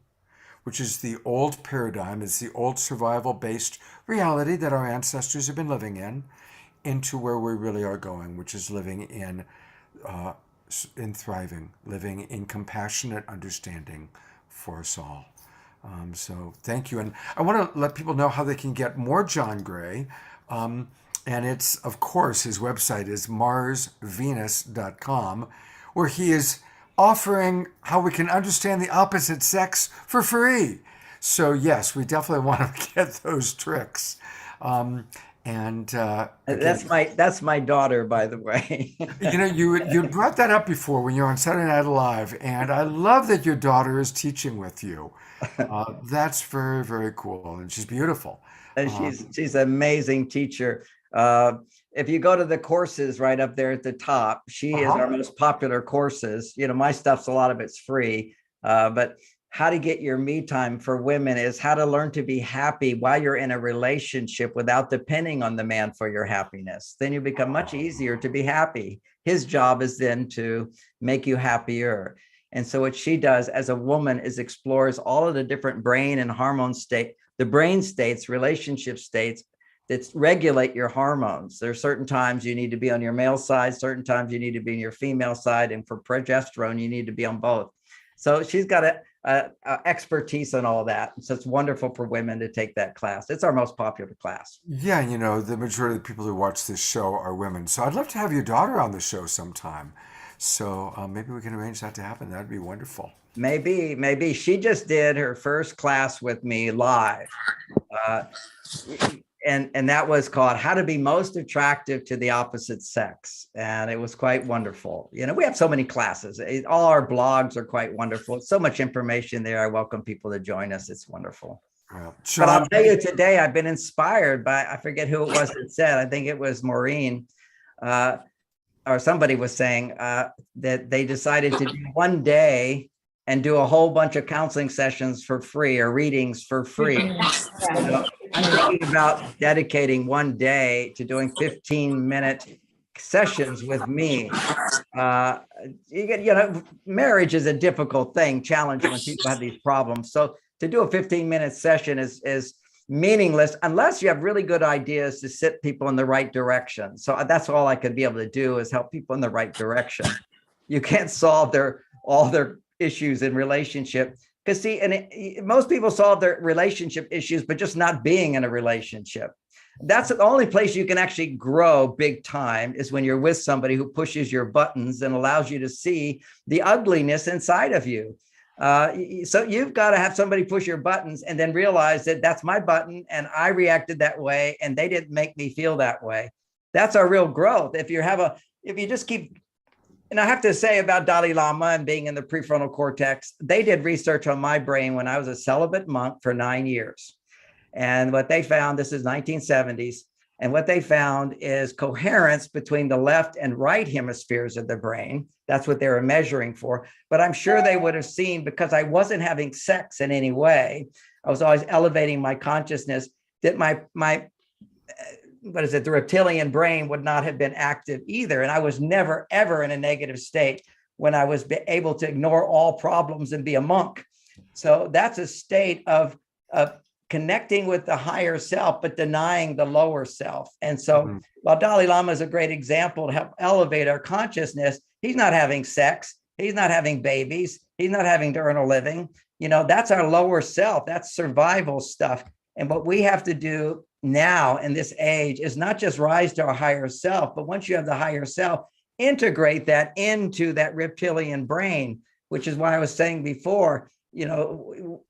which is the old paradigm, it's the old survival-based reality that our ancestors have been living in, into where we really are going, which is living in in thriving, living in compassionate understanding for us all. So thank you. And I want to let people know how they can get more John Gray. And it's, of course, his website is marsvenus.com, where he is offering how we can understand the opposite sex for free. So yes, we definitely want to get those tricks. Again, That's my daughter, by the way. you brought that up before when you were on Saturday Night Live, and I love that your daughter is teaching with you. That's very, very cool, and she's beautiful. And she's an amazing teacher. If you go to the courses right up there at the top, she is our most popular courses. My stuff's, a lot of it's free, but how to get your me time for women is how to learn to be happy while you're in a relationship without depending on the man for your happiness. Then you become much easier to be happy. His job is then to make you happier. And so what she does as a woman is explores all of the different brain and hormone the brain states, relationship states that regulate your hormones. There are certain times you need to be on your male side, certain times you need to be on your female side. And for progesterone, you need to be on both. So she's got a expertise on all that. So it's wonderful for women to take that class. It's our most popular class. Yeah, the majority of the people who watch this show are women. So I'd love to have your daughter on the show sometime. So maybe we can arrange that to happen. That'd be wonderful. Maybe she just did her first class with me live. And that was called How to Be Most Attractive to the Opposite Sex. And it was quite wonderful. We have so many classes. All our blogs are quite wonderful. So much information there. I welcome people to join us. It's wonderful. But I'll tell you today, I've been inspired by, I forget who it was that said, I think it was Maureen, or somebody was saying that they decided to do one day and do a whole bunch of counseling sessions for free or readings for free. I'm thinking about dedicating one day to doing 15-minute sessions with me. Marriage is a difficult thing, challenging when people have these problems. So to do a 15-minute session is meaningless unless you have really good ideas to set people in the right direction. So that's all I could be able to do is help people in the right direction. You can't solve all their issues in relationship. Because most people solve their relationship issues, but just not being in a relationship. That's the only place you can actually grow big time is when you're with somebody who pushes your buttons and allows you to see the ugliness inside of you. So you've got to have somebody push your buttons and then realize that that's my button and I reacted that way and they didn't make me feel that way. That's our real growth. If you just keep. And I have to say about Dalai Lama and being in the prefrontal cortex, they did research on my brain when I was a celibate monk for 9 years. And what they found, this is 1970s, and what they found is coherence between the left and right hemispheres of the brain. That's what they were measuring for. But I'm sure they would have seen, because I wasn't having sex in any way, I was always elevating my consciousness, that the reptilian brain would not have been active either. And I was never, ever in a negative state when I was able to ignore all problems and be a monk. So that's a state of connecting with the higher self, but denying the lower self. And so while Dalai Lama is a great example to help elevate our consciousness, he's not having sex. He's not having babies. He's not having to earn a living. That's our lower self. That's survival stuff. And what we have to do now in this age is not just rise to our higher self, but once you have the higher self, integrate that into that reptilian brain, which is why I was saying before, to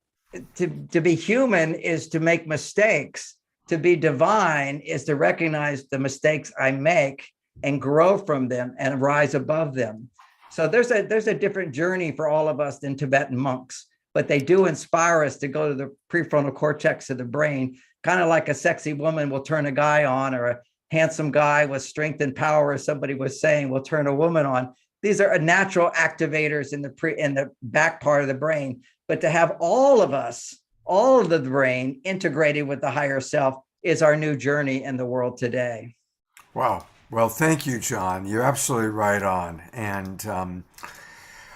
be human is to make mistakes. To be divine is to recognize the mistakes I make and grow from them and rise above them. So there's a different journey for all of us than Tibetan monks, but they do inspire us to go to the prefrontal cortex of the brain, kind of like a sexy woman will turn a guy on, or a handsome guy with strength and power, as somebody was saying, will turn a woman on. These are natural activators in the back part of the brain. But to have all of the brain integrated with the higher self is our new journey in the world today. Wow. Well, thank you, John. You're absolutely right on. And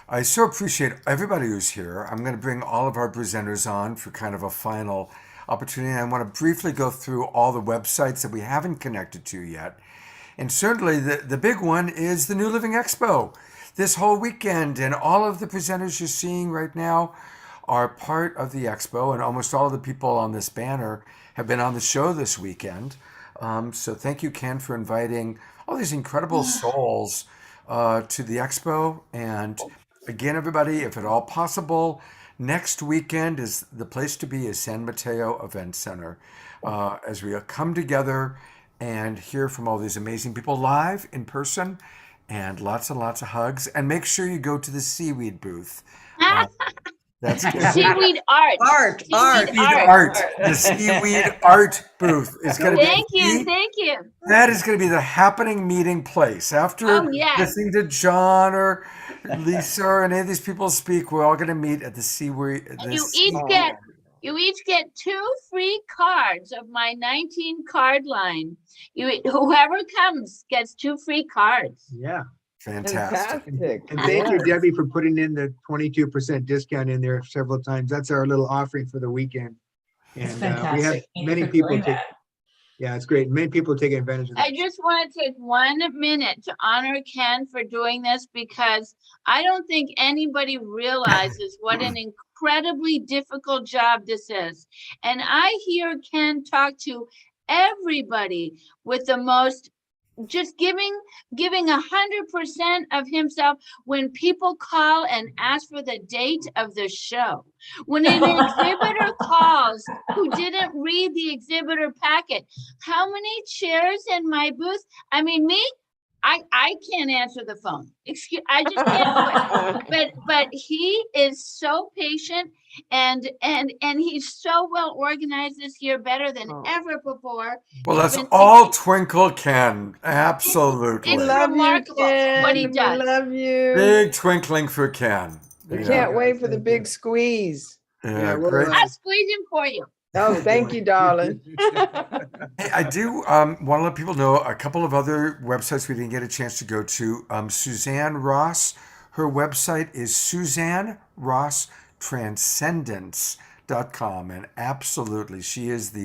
I so appreciate everybody who's here. I'm going to bring all of our presenters on for kind of a final opportunity. I want to briefly go through all the websites that we haven't connected to yet. And certainly the big one is the new Living Expo. this whole weekend. And all of the presenters you're seeing right now are part of the expo, and almost all of the people on this banner have been on the show this weekend. So thank you, Ken, for inviting all these incredible souls to the expo. And again, everybody, if at all possible, next weekend is the place to be, is San Mateo Event Center, as we come together and hear from all these amazing people live in person, and lots of hugs. And make sure you go to the seaweed booth. That's Seaweed art. Art. seaweed art. The seaweed art booth is going to Thank you. Thank you. That is going to be the happening meeting place. After listening to John or Lisa or any of these people speak, we're all going to meet at the seaweed. And you each get 2 free cards of my 19 card line. Whoever comes gets 2 free cards. Yeah. Fantastic. And thank you, Debbie, for putting in the 22% discount in there several times. That's our little offering for the weekend. And we have many people take. Yeah, it's great. Many people taking advantage of that. I just want to take 1 minute to honor Ken for doing this, because I don't think anybody realizes what an incredibly difficult job this is. And I hear Ken talk to everybody with the most, just giving 100% of himself when people call and ask for the date of the show. When an exhibitor calls who didn't read the exhibitor packet, how many chairs in my booth? I mean, me, I can't answer the phone. I just can't do it. But he is so patient, and he's so well organized this year, better than ever before. Well, that's all Twinkle Ken. Absolutely. It's remarkable what he does. We love you. Big twinkling for Ken. We can't wait for the big squeeze. Yeah, great. I'll squeeze him for you. Oh, thank you, darling. Hey, I do want to let people know a couple of other websites we didn't get a chance to go to. Suzanne Ross, her website is SuzanneRossTranscendence.com. And absolutely, she is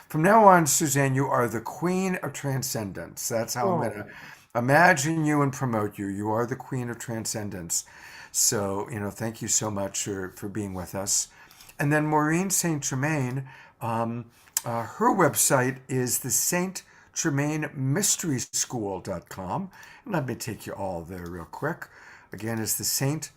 from now on, Suzanne, you are the queen of transcendence. That's how I'm going to imagine you and promote you. You are the queen of transcendence. So, thank you so much for being with us. And then Maureen St. Germain, her website is the St. Germain Mystery School.com. And let me take you all there real quick. Again, it's the St.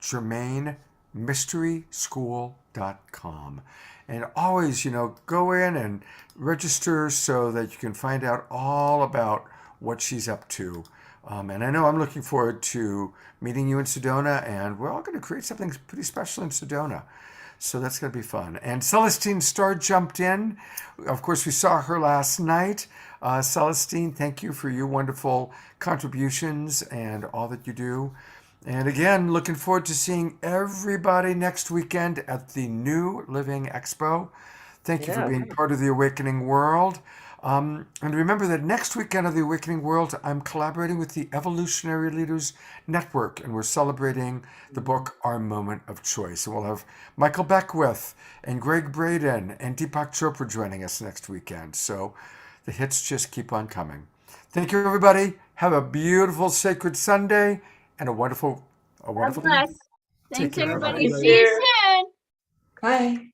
Germain Mystery School.com. And always, go in and register so that you can find out all about what she's up to. And I know I'm looking forward to meeting you in Sedona, and we're all going to create something pretty special in Sedona. So that's going to be fun. And Celestine Starr jumped in. Of course, we saw her last night. Celestine, thank you for your wonderful contributions and all that you do. And again, looking forward to seeing everybody next weekend at the New Living Expo. Thank you for being part of the Awakening World. And remember that next weekend of the Awakening World, I'm collaborating with the Evolutionary Leaders Network, and we're celebrating the book, Our Moment of Choice. And we'll have Michael Beckwith and Greg Braden and Deepak Chopra joining us next weekend. So the hits just keep on coming. Thank you, everybody. Have a beautiful, sacred Sunday and a wonderful God bless. Thanks, care, everybody. everybody. See you soon. Bye.